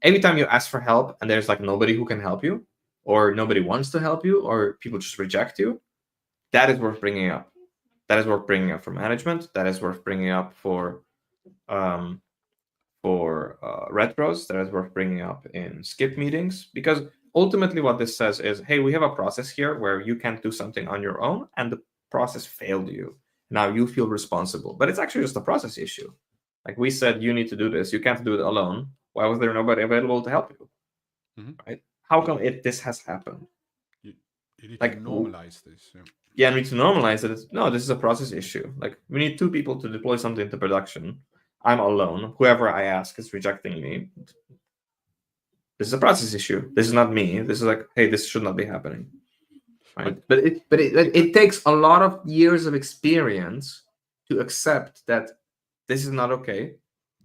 every time you ask for help and there's like nobody who can help you, or nobody wants to help you, or people just reject you, that is worth bringing up. That is worth bringing up for management. That is worth bringing up for retros. That is worth bringing up in skip meetings, because ultimately what this says is, hey, we have a process here where you can't do something on your own and the process failed you. Now you feel responsible, but it's actually just a process issue. Like we said, you need to do this. You can't do it alone. Why was there nobody available to help you? Right? How come this has happened? You need Like, to normalize this. Yeah. Yeah, we need to normalize it. No, this is a process issue. Like we need 2 people to deploy something into production. I'm alone. Whoever I ask is rejecting me. This is a process issue. This is not me. This is like, hey, this should not be happening. Right? But it takes a lot of years of experience to accept that this is not okay,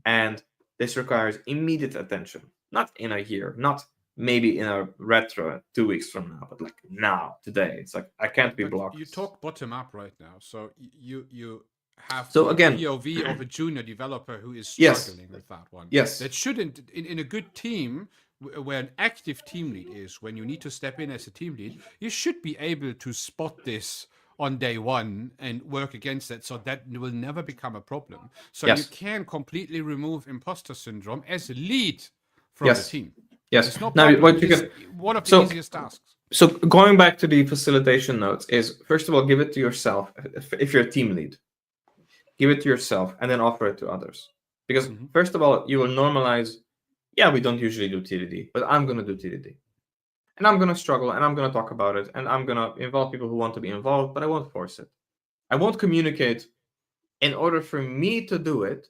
and this requires immediate attention. Not in a year, not maybe in a retro 2 weeks from now, but like now, today. It's like I can't be blocked. You talk bottom up right now, so you have So the again, POV of a junior developer who is Yes. struggling with that one. Yes. That shouldn't, in a good team where an active team lead is, when you need to step in as a team lead, you should be able to spot this on day one and work against that, so that will never become a problem. So Yes. you can completely remove imposter syndrome as a lead from Yes. the team. Yes. It's no Now, problem. what you It's can, one of the so- easiest tasks. so going back to the facilitation notes is, first of all, give it to yourself. If you're a team lead, give it to yourself and then offer it to others. Because first of all, you will normalize, yeah, we don't usually do TDD, but I'm going to do TDD. And I'm going to struggle and I'm going to talk about it and I'm going to involve people who want to be involved, but I won't force it. I won't communicate. In order for me to do it,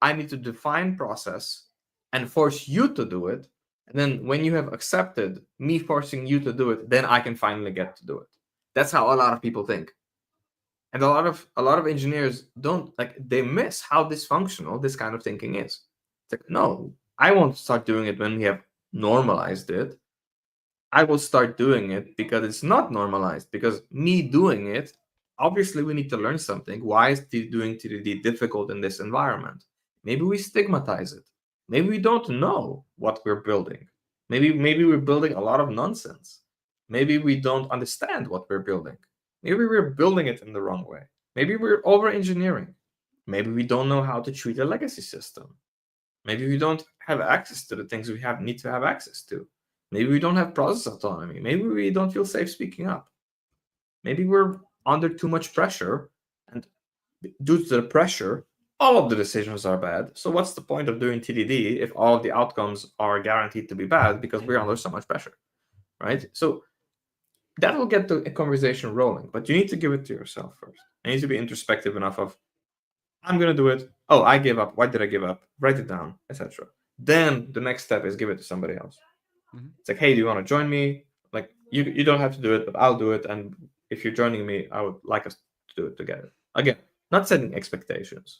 I need to define process and force you to do it. And then when you have accepted me forcing you to do it, then I can finally get to do it. That's how a lot of people think. And a lot of engineers don't, like, they miss how dysfunctional this kind of thinking is. It's like, no, I won't start doing it when we have normalized it. I will start doing it because it's not normalized, because me doing it, obviously we need to learn something. Why is doing TDD difficult in this environment? Maybe we stigmatize it. Maybe we don't know what we're building. Maybe we're building a lot of nonsense. Maybe we don't understand what we're building. Maybe we're building it in the wrong way. Maybe we're over-engineering. Maybe we don't know how to treat a legacy system. Maybe we don't have access to the things we need to have access to. Maybe we don't have process autonomy. Maybe we don't feel safe speaking up. Maybe we're under too much pressure, and due to the pressure, all of the decisions are bad. So what's the point of doing TDD if all of the outcomes are guaranteed to be bad because we're under so much pressure, right? So that will get the conversation rolling, but you need to give it to yourself first. You need to be introspective enough of, I'm going to do it. Oh, I gave up. Why did I give up? Write it down, etc. Then the next step is give it to somebody else. It's like, hey, do you want to join me? Like, you don't have to do it, but I'll do it. And if you're joining me, I would like us to do it together. Again, not setting expectations.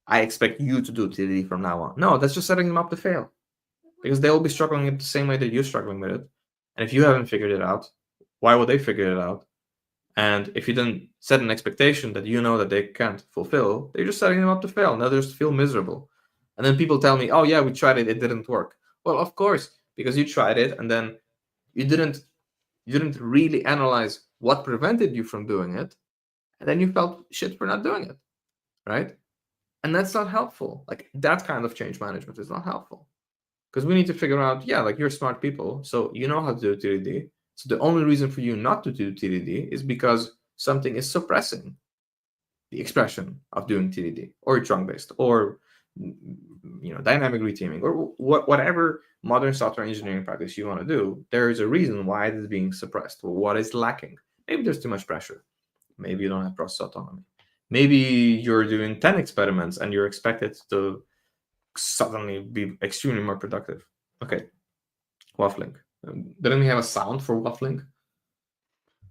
I expect you to do TDD from now on. No, that's just setting them up to fail, because they will be struggling it the same way that you're struggling with it. And if you haven't figured it out, why would they figure it out? And if you then set an expectation that you know that they can't fulfill, they're just setting them up to fail. And others feel miserable. And then people tell me, oh yeah, we tried it, it didn't work. Well, of course, because you tried it and then you didn't really analyze what prevented you from doing it. And then you felt shit for not doing it, right? And that's not helpful. Like, that kind of change management is not helpful. Because we need to figure out, yeah, like, you're smart people, so you know how to do TDD. So the only reason for you not to do TDD is because something is suppressing the expression of doing TDD, or trunk-based, or dynamic reteaming, or whatever modern software engineering practice you want to do. There is a reason why it is being suppressed. What is lacking? Maybe there's too much pressure. Maybe you don't have process autonomy. Maybe you're doing 10 experiments and you're expected to suddenly be extremely more productive. Okay, waffling. Didn't we have a sound for waffling?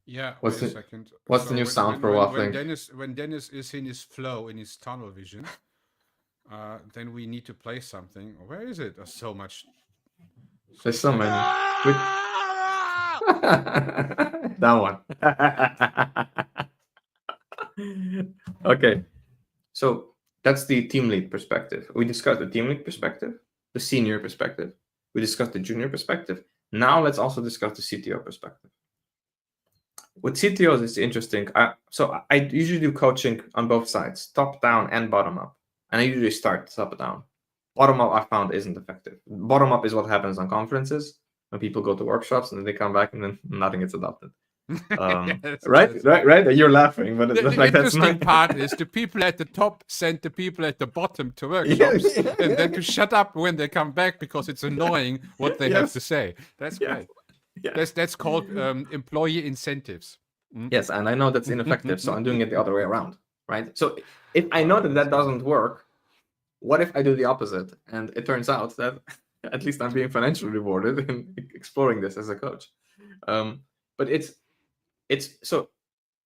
Yeah, What's wait a the- second. what's the new sound for waffling? When Dennis is in his flow, in his tunnel vision, then we need to play something. Where is it? There's so much. There's so many. That one. Okay. So that's the team lead perspective. We discussed the team lead perspective, the senior perspective. We discussed the junior perspective. Now let's also discuss the CTO perspective. With CTOs, it's interesting. So I usually do coaching on both sides, top down and bottom up. And I usually start top down. Bottom up, I found, isn't effective. Bottom up is what happens on conferences when people go to workshops and then they come back and then nothing gets adopted. Yes, Right. You're laughing, but The it's like that's interesting not. part is the people at the top send the people at the bottom to workshops and then to shut up when they come back because it's annoying what they have Yes. to say. That's Yeah. great. Yeah. That's called employee incentives. Mm. Yes, and I know that's ineffective, so I'm doing it the other way around, right? So if I know that doesn't work, what if I do the opposite? And it turns out that at least I'm being financially rewarded in exploring this as a coach. But it's so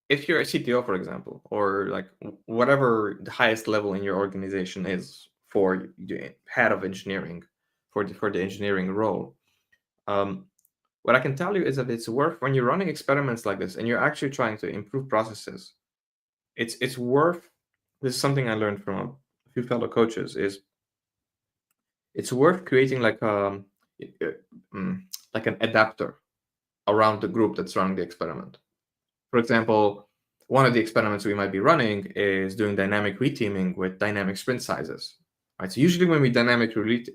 if you're a CTO, for example, or like whatever the highest level in your organization is for the head of engineering, for the engineering role, what I can tell you is that it's worth, when you're running experiments like this and you're actually trying to improve processes, it's worth. This is something I learned from a few fellow coaches. Is it's worth creating like an adapter around the group that's running the experiment. For example, one of the experiments we might be running is doing dynamic reteaming with dynamic sprint sizes. Right. So usually when we dynamically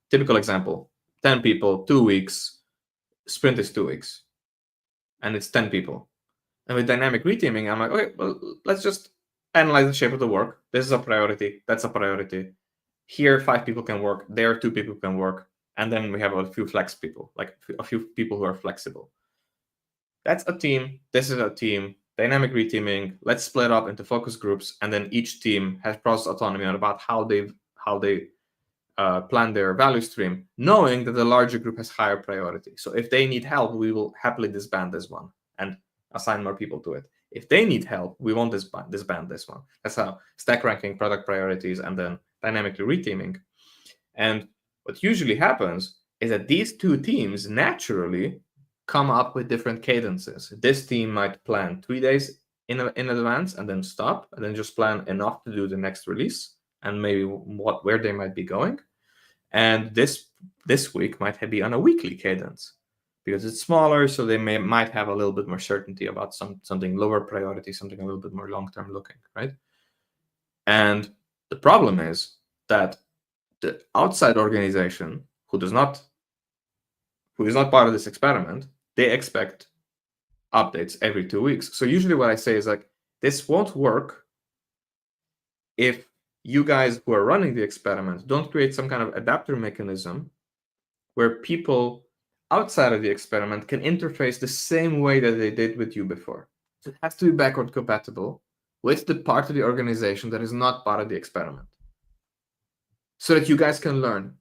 typical example, 10 people, 2 weeks, sprint is 2 weeks, and it's 10 people. And with dynamic reteaming, I'm like, okay, well, let's just analyze the shape of the work. This is a priority. That's a priority. Here, 5 people can work. There, 2 people can work. And then we have a few flex people, like a few people who are flexible. That's a team. This is a team. Dynamic reteaming. Let's split up into focus groups, and then each team has process autonomy about how they plan their value stream, knowing that the larger group has higher priority. So if they need help, we will happily disband this one and assign more people to it. If they need help, we won't disband this one. That's how stack ranking, product priorities, and then dynamically reteaming. And what usually happens is that these two teams naturally come up with different cadences. This team might plan 3 days in advance and then stop, and then just plan enough to do the next release and maybe where they might be going. And this week might be on a weekly cadence because it's smaller, so they might have a little bit more certainty about something lower priority, something a little bit more long-term looking, right? And the problem is that the outside organization who is not part of this experiment, they expect updates every 2 weeks. So usually what I say is like, this won't work if you guys who are running the experiment don't create some kind of adapter mechanism where people outside of the experiment can interface the same way that they did with you before. So it has to be backward compatible with the part of the organization that is not part of the experiment, so that you guys can learn.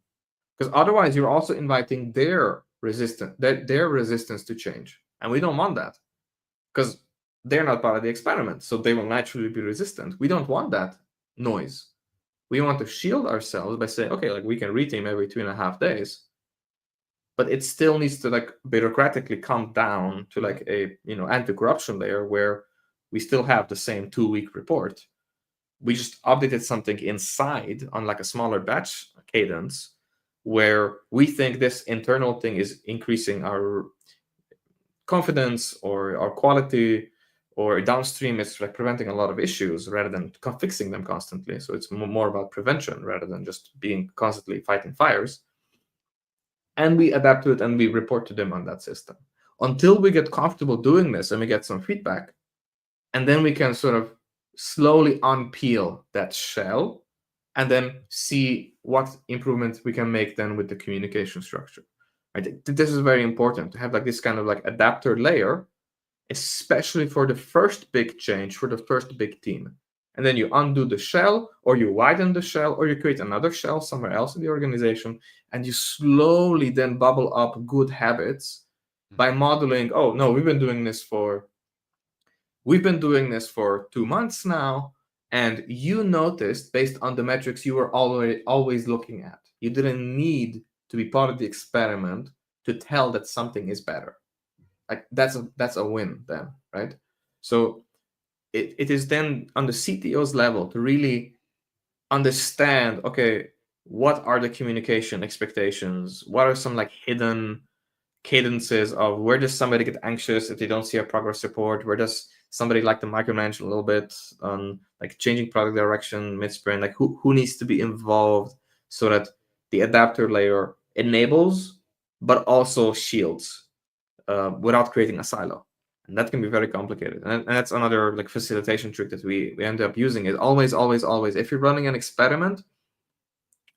Because otherwise, you're also inviting their resistance to change, and we don't want that because they're not part of the experiment, so they will naturally be resistant. We don't want that noise. We want to shield ourselves by saying, okay, like we can reteam every 2.5 days, but it still needs to like bureaucratically come down to like a anti-corruption layer where we still have the same 2-week report. We just updated something inside on like a smaller batch cadence where we think this internal thing is increasing our confidence or our quality, or downstream it's like preventing a lot of issues rather than fixing them constantly. So it's more about prevention rather than just being constantly fighting fires. And we adapt to it and we report to them on that system until we get comfortable doing this and we get some feedback. And then we can sort of slowly unpeel that shell and then see what improvements we can make then with the communication structure. Right? This is very important to have like this kind of like adapter layer, especially for the first big change, for the first big team. And then you undo the shell, or you widen the shell, or you create another shell somewhere else in the organization, and you slowly then bubble up good habits by modeling, oh no, we've been doing this for 2 months now, and you noticed based on the metrics you were always looking at. You didn't need to be part of the experiment to tell that something is better. Like that's a win then, right? So it is then on the CTO's level to really understand, okay, what are the communication expectations? What are some like hidden cadences of where does somebody get anxious if they don't see a progress report? Where does somebody like to micromanage a little bit on like changing product direction mid-sprint? Like who needs to be involved so that the adapter layer enables but also shields without creating a silo. And that can be very complicated. And that's another like facilitation trick that we end up using is always, if you're running an experiment,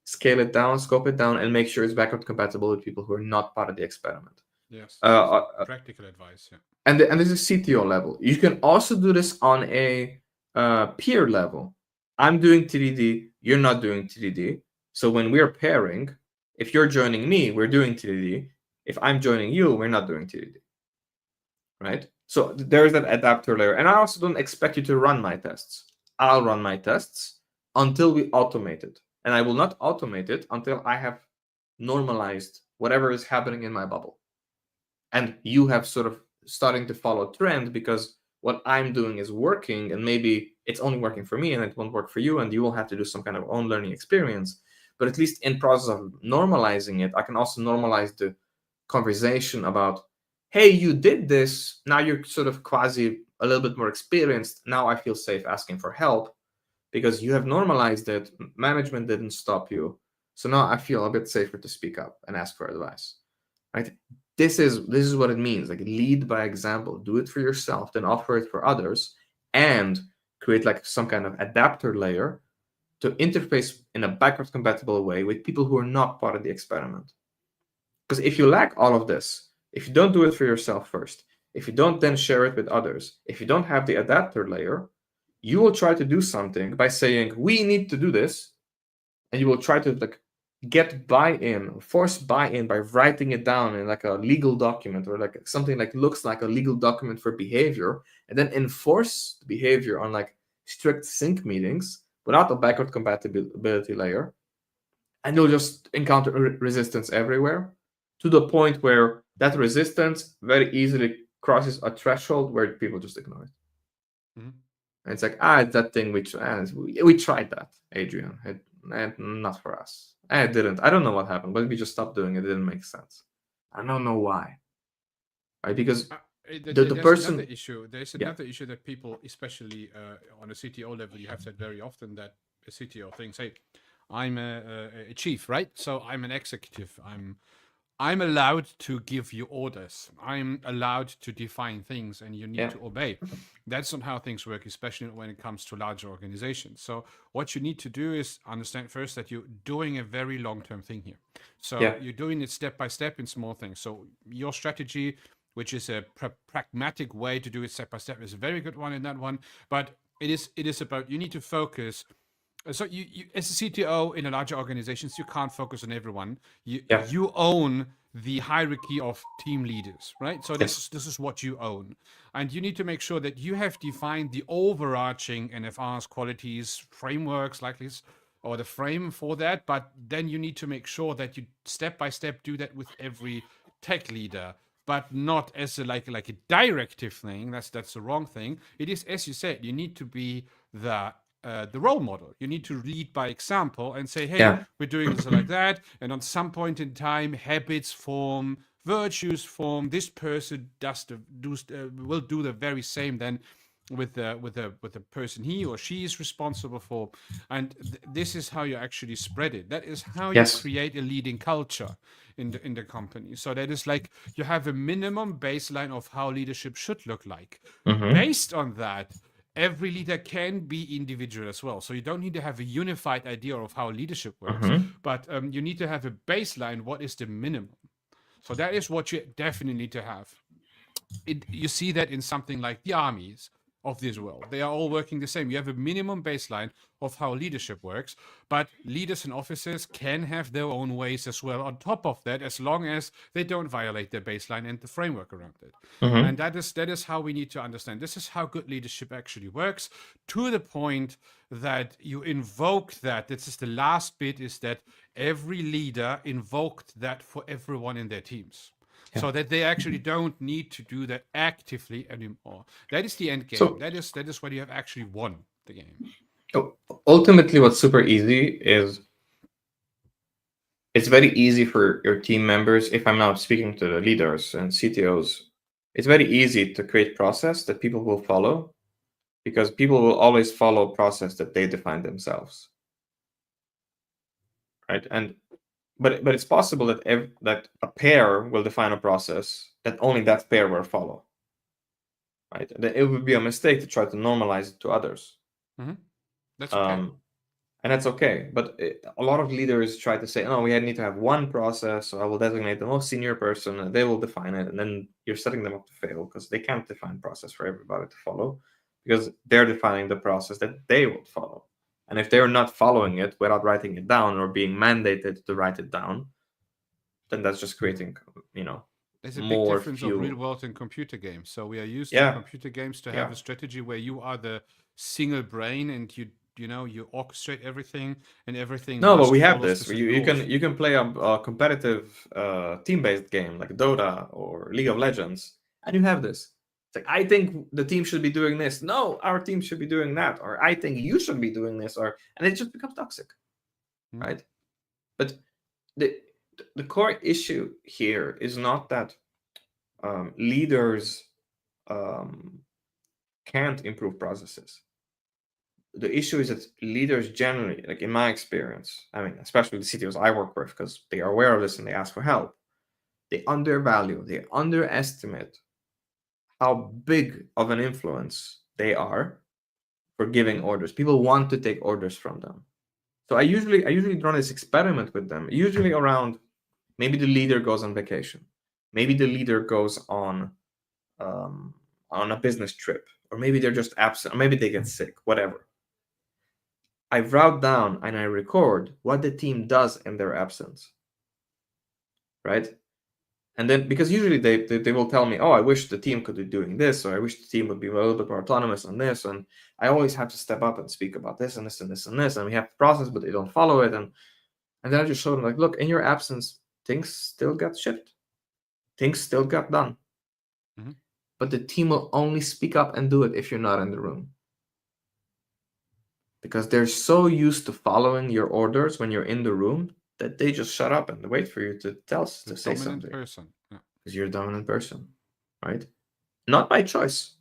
scale it down, scope it down, and make sure it's backward compatible with people who are not part of the experiment. Yes. Practical advice. Yeah. And this is CTO level. You can also do this on a peer level. I'm doing TDD, you're not doing TDD. So when we're pairing, if you're joining me, we're doing TDD. If I'm joining you, we're not doing TDD. Right? So there's that adapter layer. And I also don't expect you to run my tests. I'll run my tests until we automate it. And I will not automate it until I have normalized whatever is happening in my bubble. And you have sort of starting to follow trend because what I'm doing is working, and maybe it's only working for me and it won't work for you, and you will have to do some kind of own learning experience. But at least in process of normalizing it, I can also normalize the conversation about, hey, you did this, now you're sort of quasi a little bit more experienced, now I feel safe asking for help because you have normalized it, management didn't stop you, so now I feel a bit safer to speak up and ask for advice, right? This is what it means, like lead by example, do it for yourself, then offer it for others, and create like some kind of adapter layer to interface in a backwards compatible way with people who are not part of the experiment. Because if you lack all of this, if you don't do it for yourself first, if you don't then share it with others, if you don't have the adapter layer, you will try to do something by saying, we need to do this, and you will try to like get buy-in, force buy-in by writing it down in like a legal document or like something like looks like a legal document for behavior, and then enforce the behavior on like strict sync meetings without a backward compatibility layer. And you'll just encounter resistance everywhere to the point where that resistance very easily crosses a threshold where people just ignore it. Mm-hmm. And it's like, it's that thing we tried that, Adrian. And not for us. It didn't. I don't know what happened, but we just stopped doing it. It didn't make sense. I don't know why. Right? Because the person. Another issue. There's another issue that people, especially on a CTO level, you have said very often that a CTO thinks, "Hey, I'm a chief, right? So I'm an executive. I'm allowed to give you orders. I'm allowed to define things, and you need to obey." That's not how things work, especially when it comes to larger organizations. So what you need to do is understand first that you're doing a very long-term thing here. So you're doing it step by step in small things. So your strategy, which is a pragmatic way to do it step by step, is a very good one in that one. But it is about, you need to focus. So you as a CTO in a larger organizations, you can't focus on everyone. You own the hierarchy of team leaders, right? So this is what you own, and you need to make sure that you have defined the overarching NFRs, qualities, frameworks like this, or the frame for that. But then you need to make sure that you step by step do that with every tech leader, but not as a like a directive thing. That's the wrong thing. It is, as you said, you need to be the role model. You need to lead by example and say, hey, we're doing this like that, and on some point in time, habits form, virtues form. This person will do the very same then with the person he or she is responsible for, and this is how you actually spread it. That is how you create a leading culture in the company. So that is like you have a minimum baseline of how leadership should look like. Based on that, every leader can be individual as well. So you don't need to have a unified idea of how leadership works, but you need to have a baseline. What is the minimum? So that is what you definitely need to have. You see that in something like the armies of this world. They are all working the same. You have a minimum baseline of how leadership works, but leaders and officers can have their own ways as well on top of that, as long as they don't violate their baseline and the framework around it. And that is how we need to understand. This is how good leadership actually works, to the point that you invoke that. This is the last bit, is that every leader invoked that for everyone in their teams. Yeah. so that they actually don't need to do that actively anymore. That is the end game. So- that is when you have actually won the game. Ultimately, what's super easy is it's very easy for your team members, if I'm now speaking to the leaders and CTOs, it's very easy to create process that people will follow, because people will always follow a process that they define themselves. Right? And but it's possible that that a pair will define a process that only that pair will follow. Right? And it would be a mistake to try to normalize it to others. That's okay. And that's okay. But a lot of leaders try to say, "Oh, we need to have one process, so I will designate the most senior person, and they will define it." And then you're setting them up to fail, because they can't define process for everybody to follow, because they're defining the process that they would follow. And if they're not following it without writing it down or being mandated to write it down, then that's just creating, There's a big more difference of fuel. real world and computer games. So we are used Yeah. in computer games to have Yeah. a strategy where you are the single brain and you orchestrate everything, and everything. No, but must we have follow this. specific You rules. can play a competitive team-based game like Dota or League of Legends, and you have this. It's like, I think the team should be doing this. No, our team should be doing that. Or I think you should be doing this. And it just becomes toxic, right? But the core issue here is not that leaders can't improve processes. The issue is that leaders generally, like in my experience, I mean, especially the CTOs I work with, because they are aware of this and they ask for help, they undervalue, they underestimate how big of an influence they are for giving orders. People want to take orders from them. So I usually run this experiment with them, usually around maybe the leader goes on vacation, maybe the leader goes on a business trip, or maybe they're just absent, or maybe they get sick, whatever. I write down and I record what the team does in their absence, right? And then, because usually they will tell me, oh, I wish the team could be doing this, or I wish the team would be a little bit more autonomous on this, and I always have to step up and speak about this and this and this and this, and we have the process, but they don't follow it. And then I just show them, like, look, in your absence, things still got shipped, things still got done, but the team will only speak up and do it if you're not in the room. Because they're so used to following your orders when you're in the room that they just shut up and wait for you to say something. Person. Yeah. Because you're a dominant person, right? Not by choice.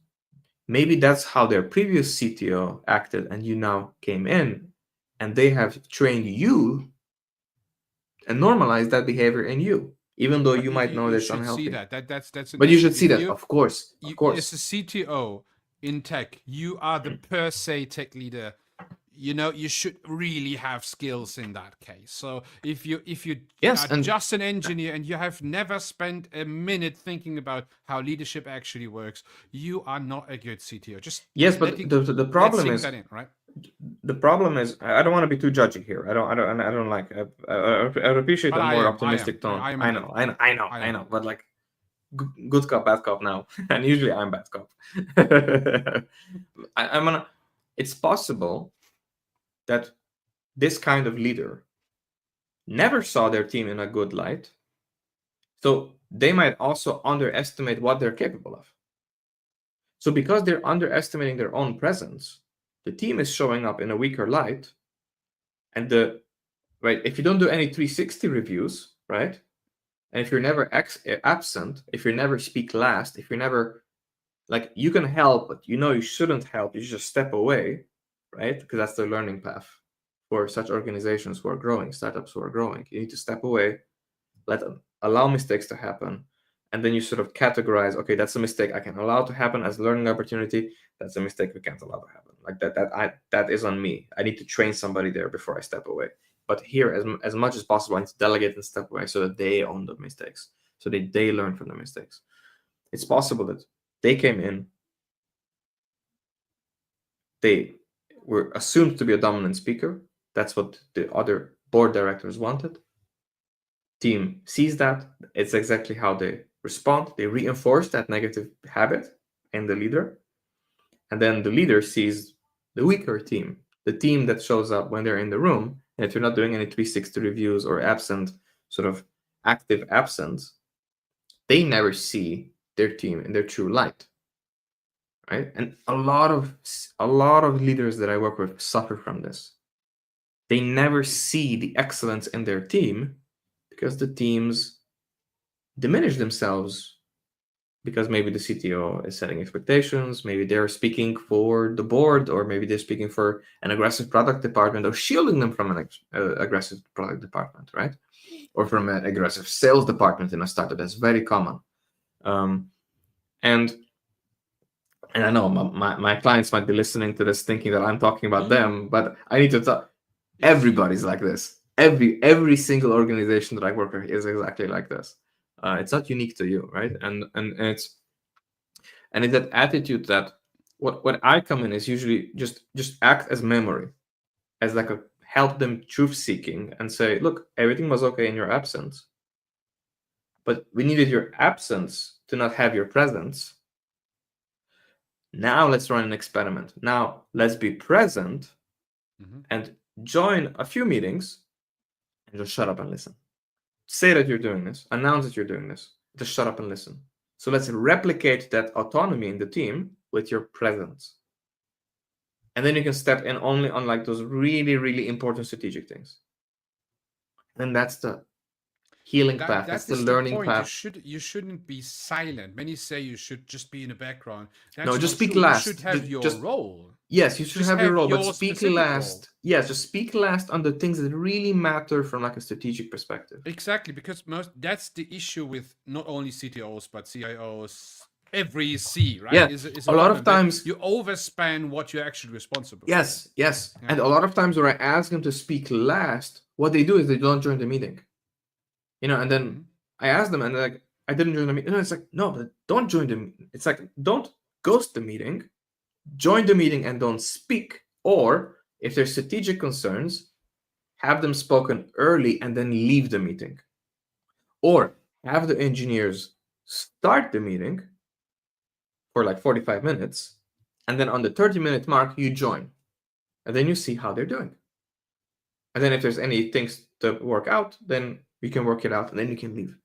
Maybe that's how their previous CTO acted, and you now came in, and they have trained you and normalized that behavior in you, even though you might know that's unhealthy. See that. That's an but you issue. should see that, of course. Of course. As a CTO in tech, you are the per se tech leader. You should really have skills in that case. So if you Yes, are and just an engineer and you have never spent a minute thinking about how leadership actually works, you are not a good CTO. Just yes, but the problem is that in, right? The problem is, I don't want to be too judgy here. I don't like. I appreciate But a I more am. optimistic tone. I am I know. But like, good cop, bad cop now, and usually I'm bad cop. I'm gonna. It's possible that this kind of leader never saw their team in a good light, so they might also underestimate what they're capable of. So because they're underestimating their own presence, the team is showing up in a weaker light, and if you don't do any 360 reviews, right, and if you're never absent, if you never speak last, if you're never, like, you can help, but you shouldn't help, you should just step away, right? Because that's the learning path for such organizations who are growing, startups who are growing. You need to step away, allow mistakes to happen, and then you sort of categorize, okay, that's a mistake I can allow to happen as a learning opportunity. That's a mistake we can't allow to happen. Like that is on me. I need to train somebody there before I step away. But here, as much as possible, I need to delegate and step away so that they own the mistakes, so that they learn from the mistakes. It's possible that they came in, they were assumed to be a dominant speaker. That's what the other board directors wanted. Team sees that. It's exactly how they respond. They reinforce that negative habit in the leader. And then the leader sees the weaker team, the team that shows up when they're in the room. And if you're not doing any 360 reviews or absent, sort of active absence, they never see their team in their true light, right? And a lot of leaders that I work with suffer from this. They never see the excellence in their team because the teams diminish themselves, because maybe the CTO is setting expectations, maybe they're speaking for the board, or maybe they're speaking for an aggressive product department, or shielding them from an aggressive product department, right? Or from an aggressive sales department in a startup. That's very common. And I know my clients might be listening to this thinking that I'm talking about them, but I need to talk. Everybody's like this. Every single organization that I work with is exactly like this. It's not unique to you, right? And it's that attitude that what I come in is usually just act as memory, as like a help them truth seeking, and say, look, everything was okay in your absence, but we needed your absence to not have your presence. Now let's run an experiment. Now let's be present and join a few meetings and just shut up and listen. Say that you're doing this, announce that you're doing this, just shut up and listen. So let's replicate that autonomy in the team with your presence. And then you can step in only on like those really, really important strategic things. And that's the healing path. That's the learning path. You shouldn't be silent. Many say you should just be in the background. No, just speak last. You should have your role. Yes, you should have your role, but speak last. Yes, just speak last on the things that really matter from like a strategic perspective. Exactly, because that's the issue with not only CTOs but CIOs. Every C, right? Yeah, is a lot of times you overspan what you're actually responsible for. Yes. Yeah. And a lot of times when I ask them to speak last, what they do is they don't join the meeting. And then I ask them, and they're like, I didn't join the meeting. It's like, no, but don't join the meeting. It's like, don't ghost the meeting, join the meeting and don't speak. Or if there's strategic concerns, have them spoken early and then leave the meeting. Or have the engineers start the meeting for like 45 minutes, and then on the 30-minute mark, you join. And then you see how they're doing. And then if there's any things to work out, then you can work it out, and then you can leave,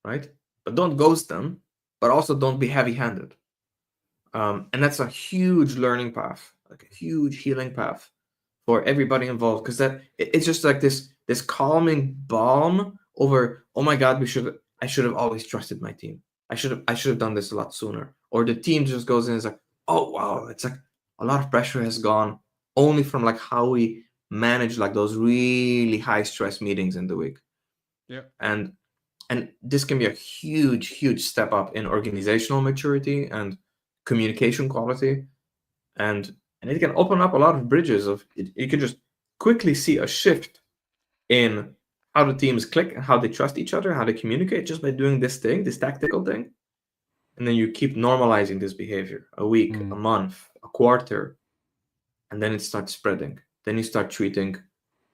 right? But don't ghost them, but also don't be heavy-handed. And that's a huge learning path, like a huge healing path for everybody involved, because it's just like this calming balm over, oh my God, I should have always trusted my team. I should have done this a lot sooner. Or the team just goes in and is like, oh wow, it's like a lot of pressure has gone only from like how we manage like those really high stress meetings in the week. Yeah. And this can be a huge step up in organizational maturity and communication quality. And it can open up a lot of bridges of it. You can just quickly see a shift in how the teams click and how they trust each other, how they communicate, just by doing this thing, this tactical thing. And then you keep normalizing this behavior a week, a month, a quarter, and then it starts spreading. Then you start treating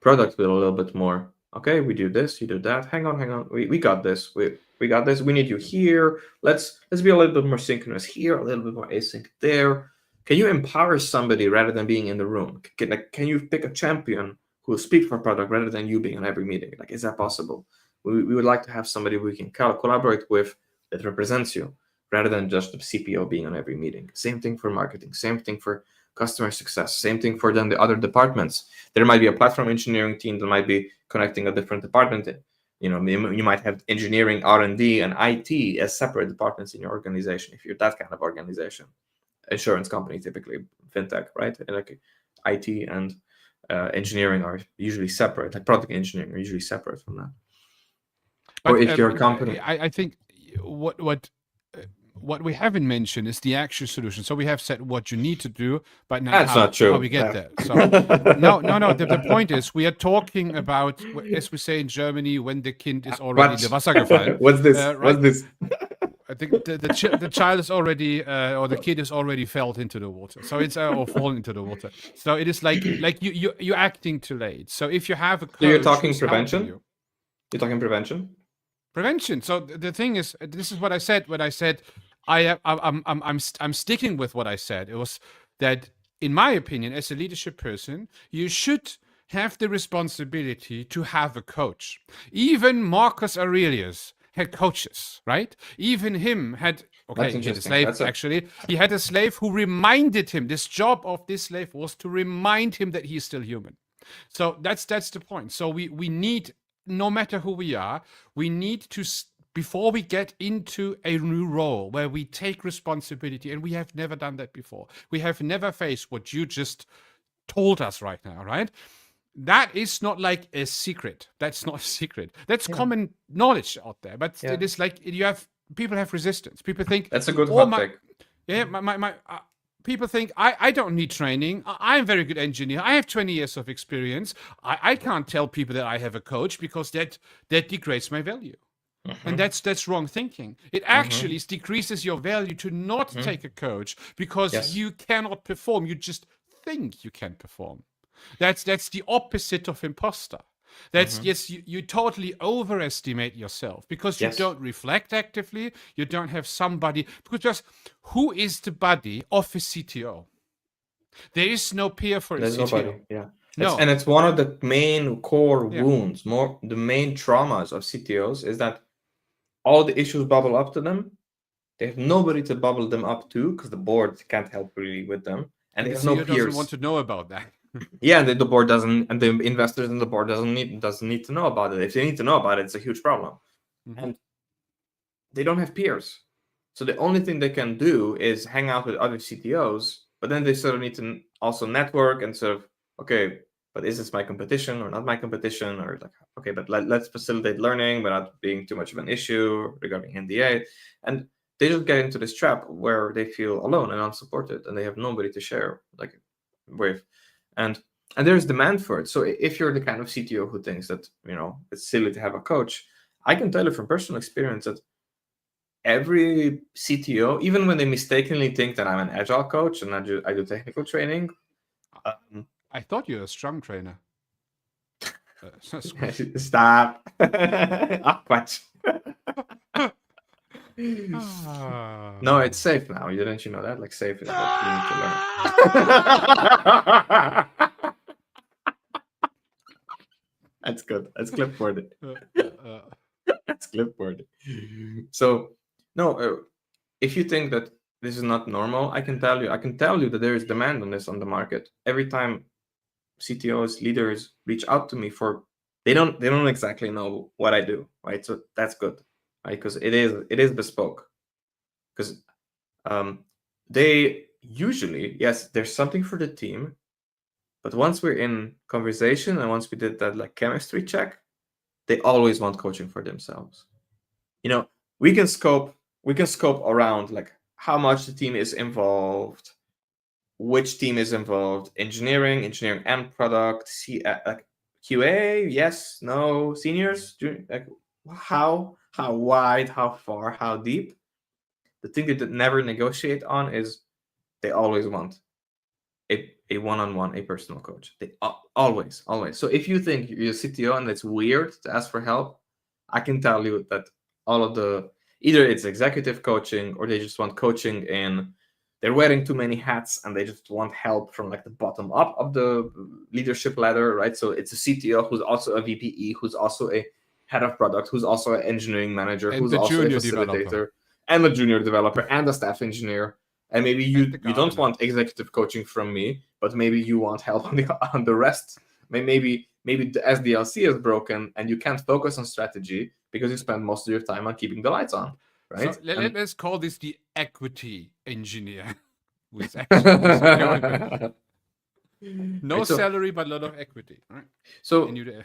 product with a little bit more, okay, we do this, you do that. Hang on. We got this. We got this. We need you here. Let's be a little bit more synchronous here, a little bit more async there. Can you empower somebody rather than being in the room? Can you pick a champion who will speak for product rather than you being in every meeting? Like, is that possible? We would like to have somebody we can collaborate with that represents you, rather than just the CPO being on every meeting. Same thing for marketing, same thing for customer success, same thing for then the other departments. There might be a platform engineering team that might be connecting a different department. You might have engineering, R&D, and IT as separate departments in your organization, if you're that kind of organization. Insurance company, typically, fintech, right? And like IT and engineering are usually separate, like product engineering are usually separate from that. But, or if you're a company. I think what we haven't mentioned is the actual solution. So we have said what you need to do, but not how we get there. So no. The point is, we are talking about, as we say in Germany, when the Kind is already in the Wasser gefallen. What's this? Right? What's this? I think the child is already, or the kid is already fell into the water. So it's or fallen into the water. So it is like you're acting too late. So if you have a coach, so you're talking prevention. You're talking prevention. Prevention. So the thing is, this is what I said when I said I'm sticking with what I said. It was that, in my opinion, as a leadership person, you should have the responsibility to have a coach. Even Marcus Aurelius had coaches, right? Even him had, okay, That's he had a interesting. slave, That's a- actually. He had a slave who reminded him, this job of this slave was to remind him that he's still human. So that's the point. So we need, no matter who we are, we need to, before we get into a new role where we take responsibility, and we have never done that before. We have never faced what you just told us right now, right? That is not like a secret. That's not a secret. That's Yeah. common knowledge out there. But Yeah. it is like people have resistance. People think, That's a good oh, hot take. yeah, people think I don't need training. I'm a very good engineer. I have 20 years of experience. I can't tell people that I have a coach because that degrades my value. And that's wrong thinking. It actually decreases your value to not take a coach because Yes. you cannot perform. You just think you can perform. That's the opposite of imposter. That's yes, you totally overestimate yourself because you Yes. don't reflect actively. You don't have somebody, because just who is the buddy of a CTO? There is no peer for There's a CTO. nobody. Yeah. No. And it's one of the main core Yeah. wounds, the main traumas of CTOs is that all the issues bubble up to them. They have nobody to bubble them up to because the board can't help really with them, and they the have no CEO peers. doesn't want to know about that. Yeah, the board doesn't, and the investors in the board doesn't need to know about it. If they need to know about it, it's a huge problem, and they don't have peers. So the only thing they can do is hang out with other CTOs, but then they sort of need to also network and sort of, okay, but is this my competition or not my competition? Or like, okay, but let's facilitate learning without being too much of an issue regarding NDA. And they just get into this trap where they feel alone and unsupported, and they have nobody to share like with. And there's demand for it. So if you're the kind of CTO who thinks that, it's silly to have a coach, I can tell you from personal experience that every CTO, even when they mistakenly think that I'm an agile coach and I do technical training. I thought you were a Scrum trainer. Stop. Awkward. No, it's safe now. Didn't you know that? Like, safe is what you need to learn. That's good. That's clipboard. That's clipboard. So, no, if you think that this is not normal, I can tell you that there is demand on this on the market. Every time CTOs, leaders reach out to me they don't exactly know what I do, right? So that's good, right? Because it is bespoke. Because they usually, yes, there's something for the team, but once we're in conversation and once we did that like chemistry check, they always want coaching for themselves. We can scope around like how much the team is involved, which team is involved, engineering and product, QA, yes, no, seniors, like how wide, how far, how deep. The thing they never negotiate on is they always want a one-on-one, a personal coach. They always. So if you think you're a CTO and it's weird to ask for help, I can tell you that all of either it's executive coaching or they just want coaching in, they're wearing too many hats and they just want help from like the bottom up of the leadership ladder, right? So it's a CTO who's also a VPE, who's also a head of product, who's also an engineering manager, And who's the also a junior facilitator, developer. and a junior developer, and a staff engineer. And maybe you the don't gardener. want executive coaching from me, but maybe you want help on the rest. Maybe the SDLC is broken and you can't focus on strategy because you spend most of your time on keeping the lights on, right? So let's call this the equity engineer. With actually no Right, so- salary, but a lot of equity. Right? So And you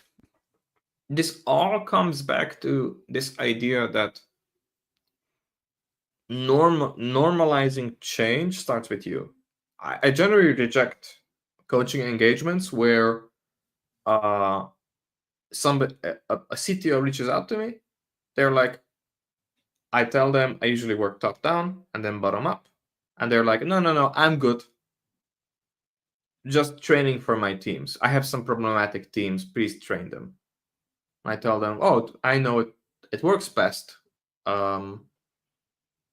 this all comes back to this idea that normalizing change starts with you. I generally reject coaching engagements where a CTO reaches out to me. They're like, I tell them I usually work top down and then bottom up, and they're like, no, I'm good. Just training for my teams. I have some problematic teams. Please train them. I tell them, oh, I know it works best.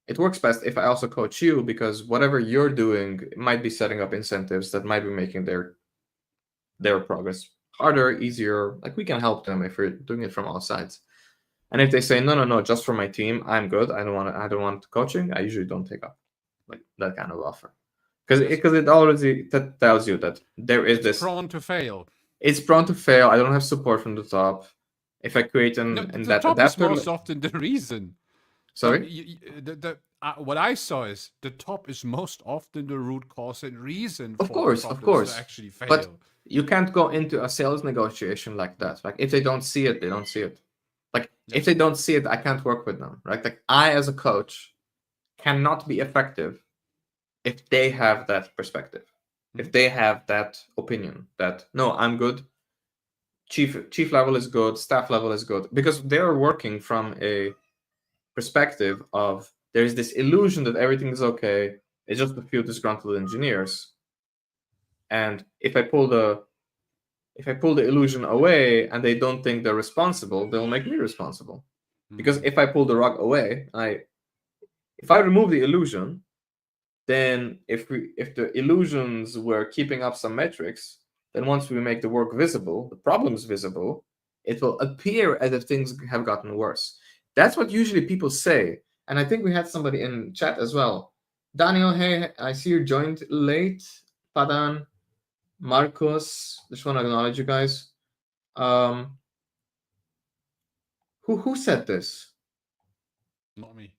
It works best if I also coach you, because whatever you're doing might be setting up incentives that might be making their progress harder, easier. Like, we can help them if we're doing it from all sides. And if they say no, just for my team, I'm good. I don't want coaching. I usually don't take up like that kind of offer because it already that tells you that there is It's this. prone to fail. It's prone to fail. I don't have support from the top. If I create No, and the that top is adapter, most often the reason. sorry. What I saw is the top is most often the root cause and reason Of for course, the of problems to course. actually fail. But you can't go into a sales negotiation like that. Like if they don't see it, they don't see it. Like if they don't see it, I can't work with them, right? Like I, as a coach, cannot be effective if they have that perspective, if they have that opinion that no, I'm good. Chief level is good, staff level is good, because they're working from a perspective of there's this illusion that everything is okay. It's just a few disgruntled engineers, and if I pull the illusion away and they don't think they're responsible, they'll make me responsible. Because if I pull the rug away, if I remove the illusion, then if the illusions were keeping up some metrics, then once we make the work visible, the problems visible, it will appear as if things have gotten worse. That's what usually people say. And I think we had somebody in chat as well. Daniel, hey, I see you joined late. Padan, Marcos, just want to acknowledge you guys. Who said this? Not me.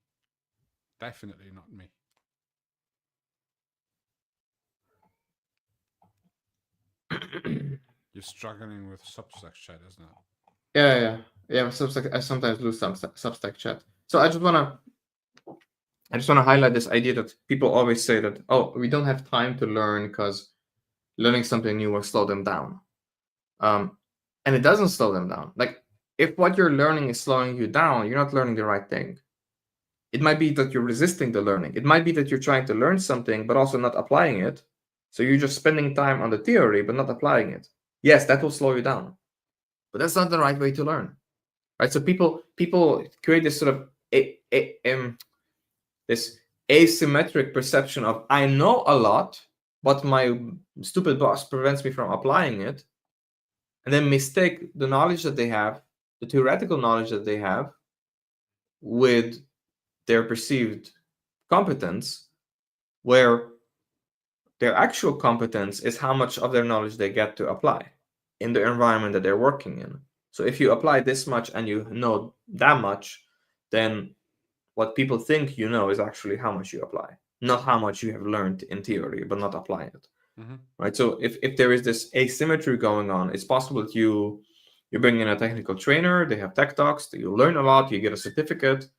Definitely not me. You're struggling with Substack chat, isn't it? Yeah. Substack, I sometimes lose some Substack chat. So I just wanna highlight this idea that people always say that, oh, we don't have time to learn because learning something new will slow them down. And it doesn't slow them down. Like if what you're learning is slowing you down, you're not learning the right thing. It might be that you're resisting the learning. It might be that you're trying to learn something but also not applying it. So you're just spending time on the theory but not applying it. Yes, that will slow you down. But that's not the right way to learn. Right? So people create this sort of this asymmetric perception of I know a lot, but my stupid boss prevents me from applying it, and then mistake the knowledge that they have, the theoretical knowledge that they have, with their perceived competence, where their actual competence is how much of their knowledge they get to apply in the environment that they're working in. So if you apply this much and you know that much, then what people think you know is actually how much you apply, not how much you have learned in theory but not apply it. Right? So if there is this asymmetry going on, it's possible that you bring in a technical trainer, they have tech talks, you learn a lot, you get a certificate,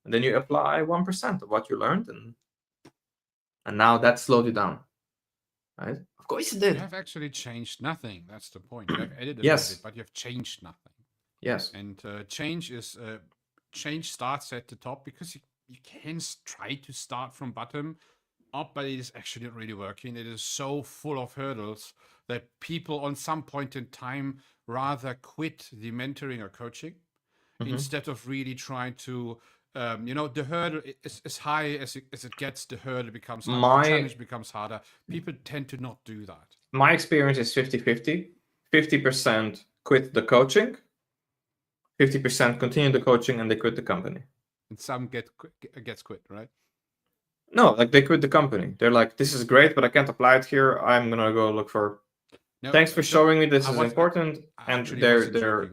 and then you apply 1% of what you learned, and now that slowed you down. Right? Of course it did. You have actually changed nothing. That's the point. You have edited Yes. a bit, but you have changed nothing. Yes. And change starts at the top, because you can try to start from bottom up, but it is actually not really working. It is so full of hurdles that people on some point in time rather quit the mentoring or coaching instead of really trying to the hurdle is as high as it gets, the hurdle becomes harder, the challenge becomes harder. People tend to not do that. My experience is 50-50. 50% quit the coaching, 50% continue the coaching, and they quit the company. And some gets quit, right? No, like they quit the company. They're like, this is great, but I can't apply it here. I'm gonna go look for. No, thanks for showing me this is important. And they're.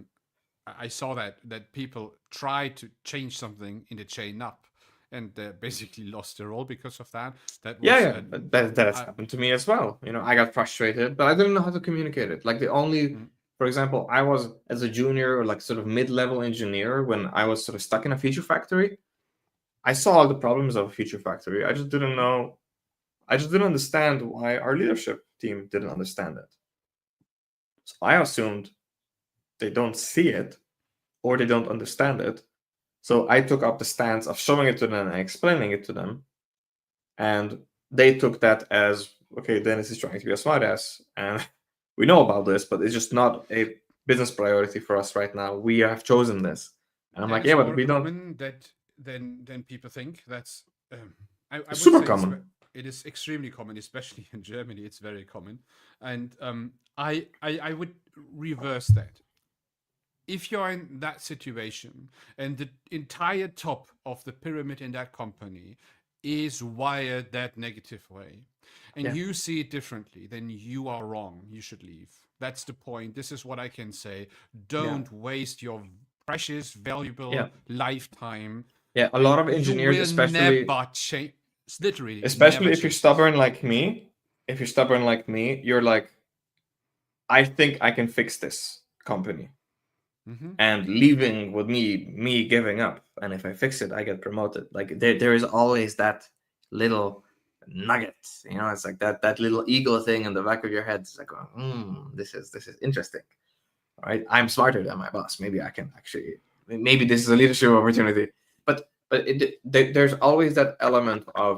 I saw that people try to change something in the chain up, and basically lost their role because of that. That was, that has happened to me as well. I got frustrated, but I didn't know how to communicate it. Like the only, for example, I was as a junior or like sort of mid-level engineer when I was sort of stuck in a feature factory. I saw all the problems of a feature factory. I just didn't know. I just didn't understand why our leadership team didn't understand it. So I assumed they don't see it or they don't understand it. So I took up the stance of showing it to them and explaining it to them. And they took that as, okay, Dennis is trying to be a smartass. And we know about this, but it's just not a business priority for us right now. We have chosen this. And I'm like, yeah, but we don't. Than people think. That's I would super say common. It is extremely common, especially in Germany. It's very common, and I would reverse that. if you're in that situation and the entire top of the pyramid in that company is wired that negative way, and Yeah. you see it differently, then you are wrong. You should leave. That's the point. This is what I can say. Don't waste your precious, valuable Yeah. lifetime. Yeah, a And lot of you engineers, will especially never change. Literally, Especially never if you're change this. stubborn like me. If you're stubborn like me, you're like, I think I can fix this company. Mhm. And leaving would me giving up. And if I fix it, I get promoted. Like there is always that little nugget, you know. It's like that little ego thing in the back of your head. It's like, this is interesting, right? I'm smarter than my boss. Maybe I can actually. Maybe this is a leadership opportunity. But there's always that element of.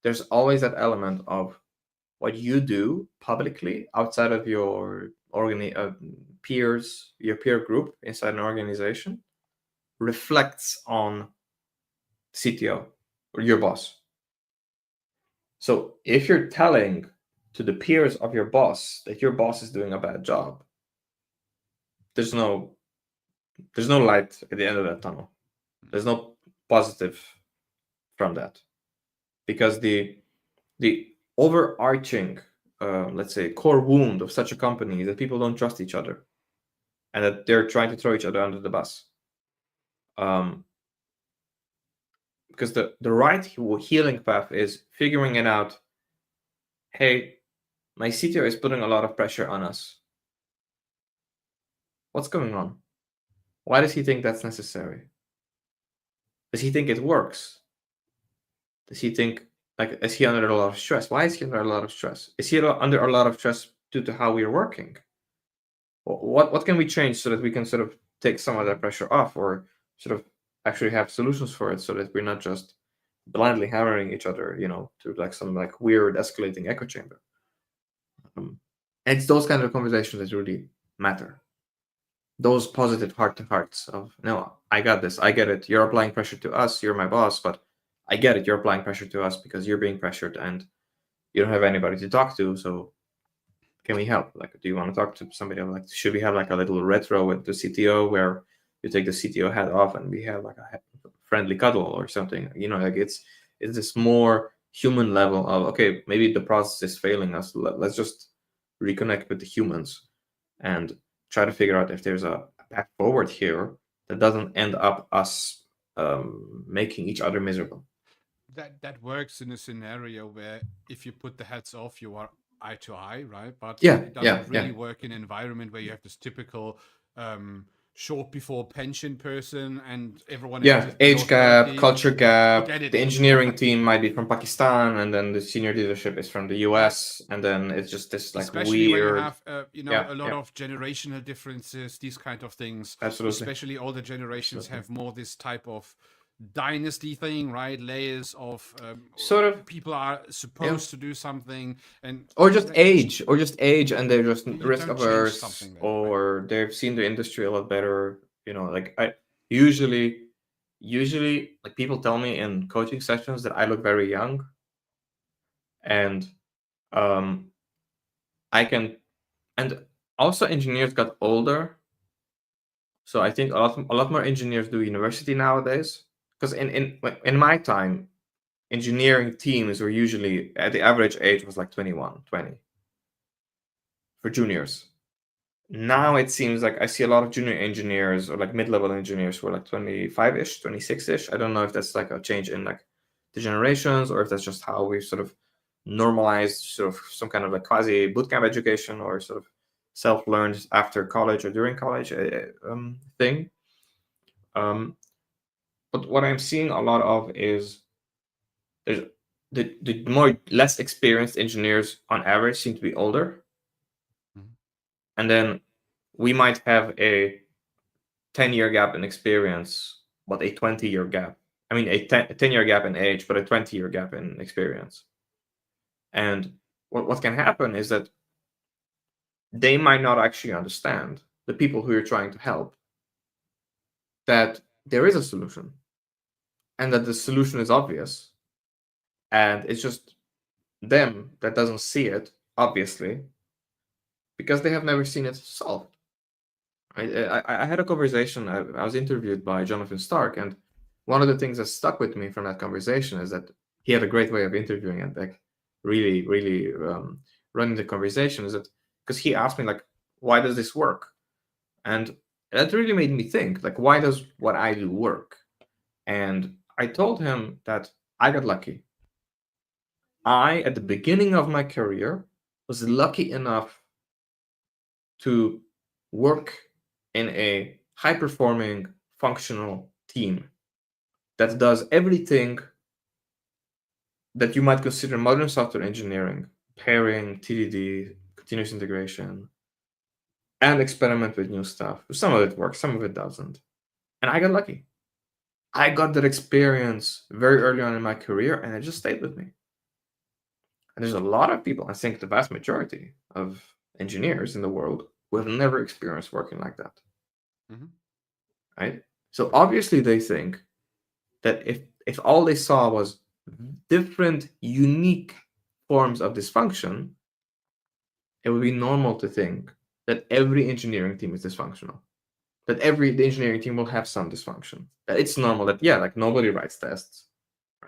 There's always that element of what you do publicly outside of your peers, your peer group inside an organization, reflects on CTO or your boss. So if you're telling to the peers of your boss that your boss is doing a bad job, there's no light at the end of that tunnel. There's no positive from that, because the overarching let's say core wound of such a company is that people don't trust each other and that they're trying to throw each other under the bus. Because the right healing path is figuring it out. Hey, my CTO is putting a lot of pressure on us. What's going on? Why does he think that's necessary? Does he think it works? Does he think, like, is he under a lot of stress? Why is he under a lot of stress? Is he under a lot of stress due to how we're working? What can we change so that we can sort of take some of that pressure off, or sort of actually have solutions for it, so that we're not just blindly hammering each other, you know, to like some like weird escalating echo chamber. It's those kind of conversations that really matter. Those positive heart to hearts of, no, I got this, I get it. You're applying pressure to us. You're my boss, but I get it. You're applying pressure to us because you're being pressured and you don't have anybody to talk to. So can we help? Like, do you want to talk to somebody? Like, should we have like a little retro with the CTO where you take the CTO hat off and we have like a friendly cuddle or something? You know, like it's this more human level of, okay, maybe the process is failing us. Let's just reconnect with the humans and try to figure out if there's a path forward here that doesn't end up us making each other miserable. That works in a scenario where if you put the hats off, you are eye to eye, right? But Yeah, it doesn't yeah, really yeah. work in an environment where you have this typical short before pension person and everyone else Yeah, is below age gap, 30. culture gap. Forget it. The engineering team might be from Pakistan, and then the senior leadership is from the US, and then it's just this like Especially when you weird. have Yeah, a lot yeah. of generational differences, these kind of things. Absolutely. Especially older generations Absolutely. have more this type of dynasty thing, right? Layers of Sort of. people are supposed to do something, and Or just that- age, and they're just you risk don't change averse, something like that, right? or they've seen the industry a lot better. You know, like I usually like people tell me in coaching sessions that I look very young, and I can, and also engineers got older. So I think a lot more engineers do university nowadays. Because in my time, engineering teams were usually at the average age was like 21, 20 for juniors. Now it seems like I see a lot of junior engineers or like mid-level engineers who are like 25-ish, 26-ish. I don't know if that's like a change in like the generations, or if that's just how we sort of normalized sort of some kind of like quasi bootcamp education, or sort of self-learned after college or during college thing. But what I'm seeing a lot of is there's the more less experienced engineers on average seem to be older. Mhm. And then we might have a 10-year gap in experience, but a 20-year gap. I mean, a 10-year gap in age, but a 20-year gap in experience. And what can happen is that they might not actually understand, the people who you're trying to help, that there is a solution and that the solution is obvious. And it's just them that doesn't see it, obviously, because they have never seen it solved. I had a conversation. I was interviewed by Jonathan Stark, and one of the things that stuck with me from that conversation is that he had a great way of interviewing and like really, really running the conversation. Is that because he asked me like, why does this work? And that really made me think like, why does what I do work? And I told him that I got lucky. I, at the beginning of my career, was lucky enough to work in a high performing functional team that does everything that you might consider modern software engineering: pairing, TDD, continuous integration, and experiment with new stuff. Some of it works, some of it doesn't. And I got lucky. I got that experience very early on in my career, and it just stayed with me. And there's a lot of people, I think the vast majority of engineers in the world, who have never experienced working like that. Mhm. Right? So obviously they think that if all they saw was different, unique forms of dysfunction, it would be normal to think that every engineering team is dysfunctional. That the engineering team will have some dysfunction. That it's normal that, yeah, like nobody writes tests,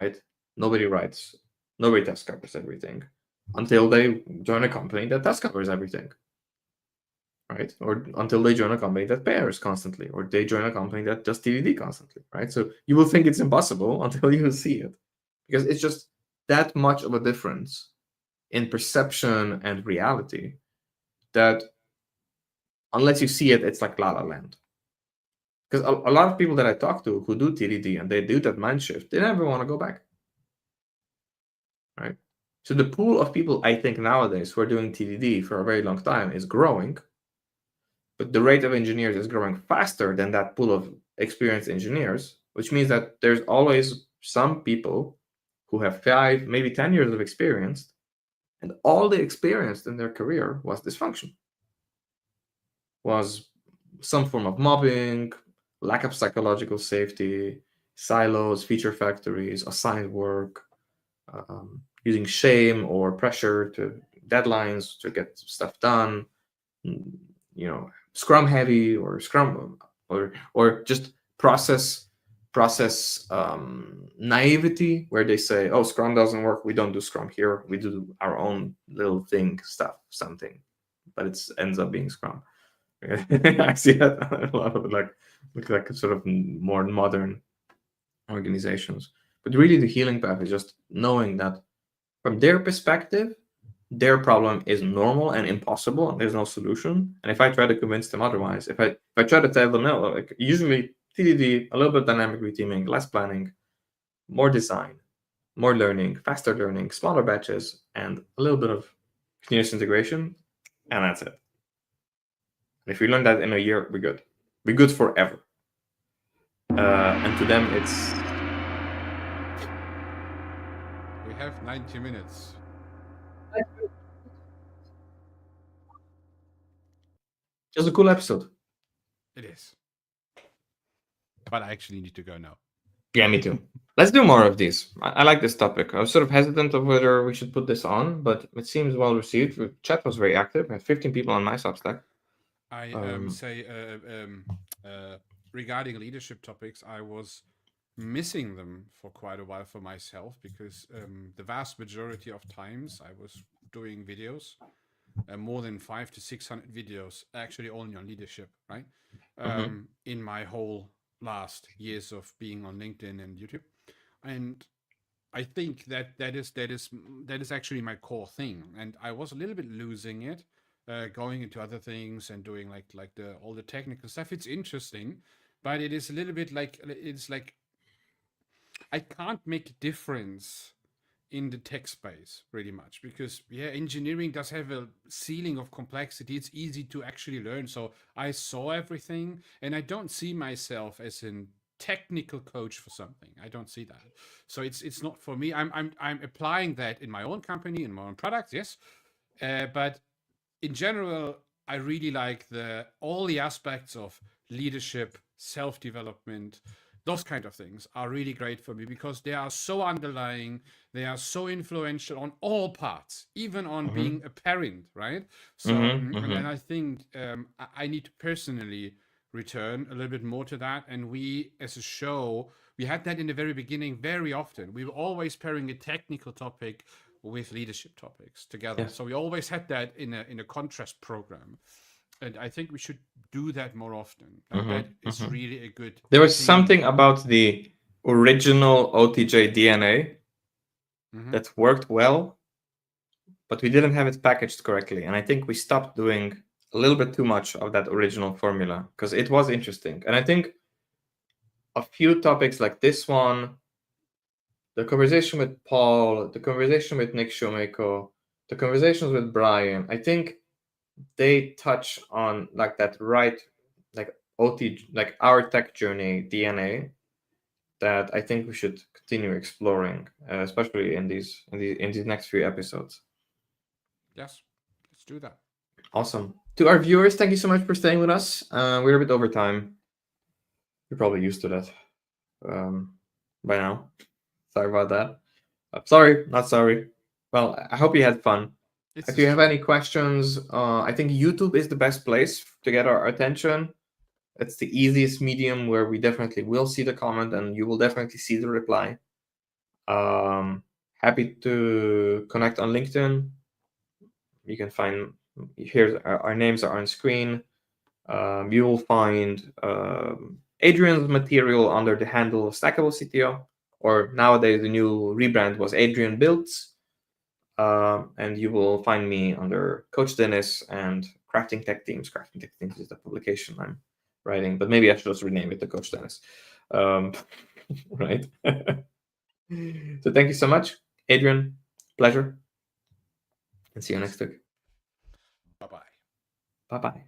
right? Nobody test covers everything until they join a company that test covers everything, right? Or until they join a company that pairs constantly, or they join a company that does TDD constantly, right? So you will think it's impossible until you see it, because it's just that much of a difference in perception and reality that unless you see it, it's like La La Land. Because a lot of people that I talk to who do TDD and they do that mind shift, they never want to go back, right? So the pool of people I think nowadays who are doing TDD for a very long time is growing, but the rate of engineers is growing faster than that pool of experienced engineers, which means that there's always some people who have 5, maybe 10 years of experience, and all they experienced in their career was dysfunction, was some form of mobbing, lack of psychological safety, silos, feature factories, assigned work, using shame or pressure to deadlines to get stuff done, Scrum heavy or Scrum or just process naivety, where they say, oh, Scrum doesn't work, we don't do Scrum here, we do our own little thing stuff, something, but it ends up being Scrum. I see that a lot of like sort of more modern organizations. But really the healing path is just knowing that from their perspective, their problem is normal and impossible, and there's no solution. And if I try to convince them otherwise, if I try to tell them no, like usually TDD, a little bit dynamic reteaming, less planning, more design, more learning, faster learning, smaller batches, and a little bit of continuous integration, and that's it. And if we learn that in a year, we're good. We're good forever. And to them, it's... We have 90 minutes. Just a cool episode. It is. But I actually need to go now. Yeah, me too. Let's do more of these. I like this topic. I was sort of hesitant of whether we should put this on, but it seems well received. The chat was very active. I had 15 people on my Substack. I say regarding leadership topics, I was missing them for quite a while for myself, because the vast majority of times I was doing videos, more than 500 to 600 videos, actually only on leadership, right? In my whole last years of being on LinkedIn and YouTube, and I think that is actually my core thing, and I was a little bit losing it, going into other things and doing like all the technical stuff. It's interesting, but it is a little bit like it's like I can't make a difference in the tech space pretty much, because engineering does have a ceiling of complexity. It's easy to actually learn, so I saw everything, and I don't see myself as a technical coach for something. I don't see that, so it's not for me. I'm applying that in my own company, in my own products, yes, but in general, I really like all the aspects of leadership, self-development, those kind of things are really great for me because they are so underlying, they are so influential on all parts, even on being a parent, right? So and I think I need to personally return a little bit more to that. And we as a show, we had that in the very beginning very often. We were always pairing a technical topic with leadership topics together. Yes. So we always had that in a contrast program. And I think we should do that more often. Like that is really a good There was thing. something about the original OTJ DNA that worked well, but we didn't have it packaged correctly. And I think we stopped doing a little bit too much of that original formula because it was interesting. And I think a few topics like this one, the conversation with Paul, the conversation with Nick Shoemaker, the conversations with Brian, I think they touch on like that right, like like our tech journey DNA that I think we should continue exploring, especially in these next few episodes. Yes, let's do that. Awesome. To our viewers, thank you so much for staying with us. We're a bit over time. You're probably used to that by now. Sorry about that. Sorry, not sorry. Well, I hope you had fun. If you have any questions, I think YouTube is the best place to get our attention. It's the easiest medium where we definitely will see the comment and you will definitely see the reply. Happy to connect on LinkedIn. You can find here our names are on screen. You will find Adrian's material under the handle Stackable CTO, or nowadays the new rebrand was Adrian Builds. And you will find me under Coach Dennis and Crafting Tech Teams. Crafting Tech Teams is the publication I'm writing, but maybe I should just rename it to Coach Dennis. Right? So thank you so much, Adrian. Pleasure. And see you next week. Bye-bye. Bye-bye.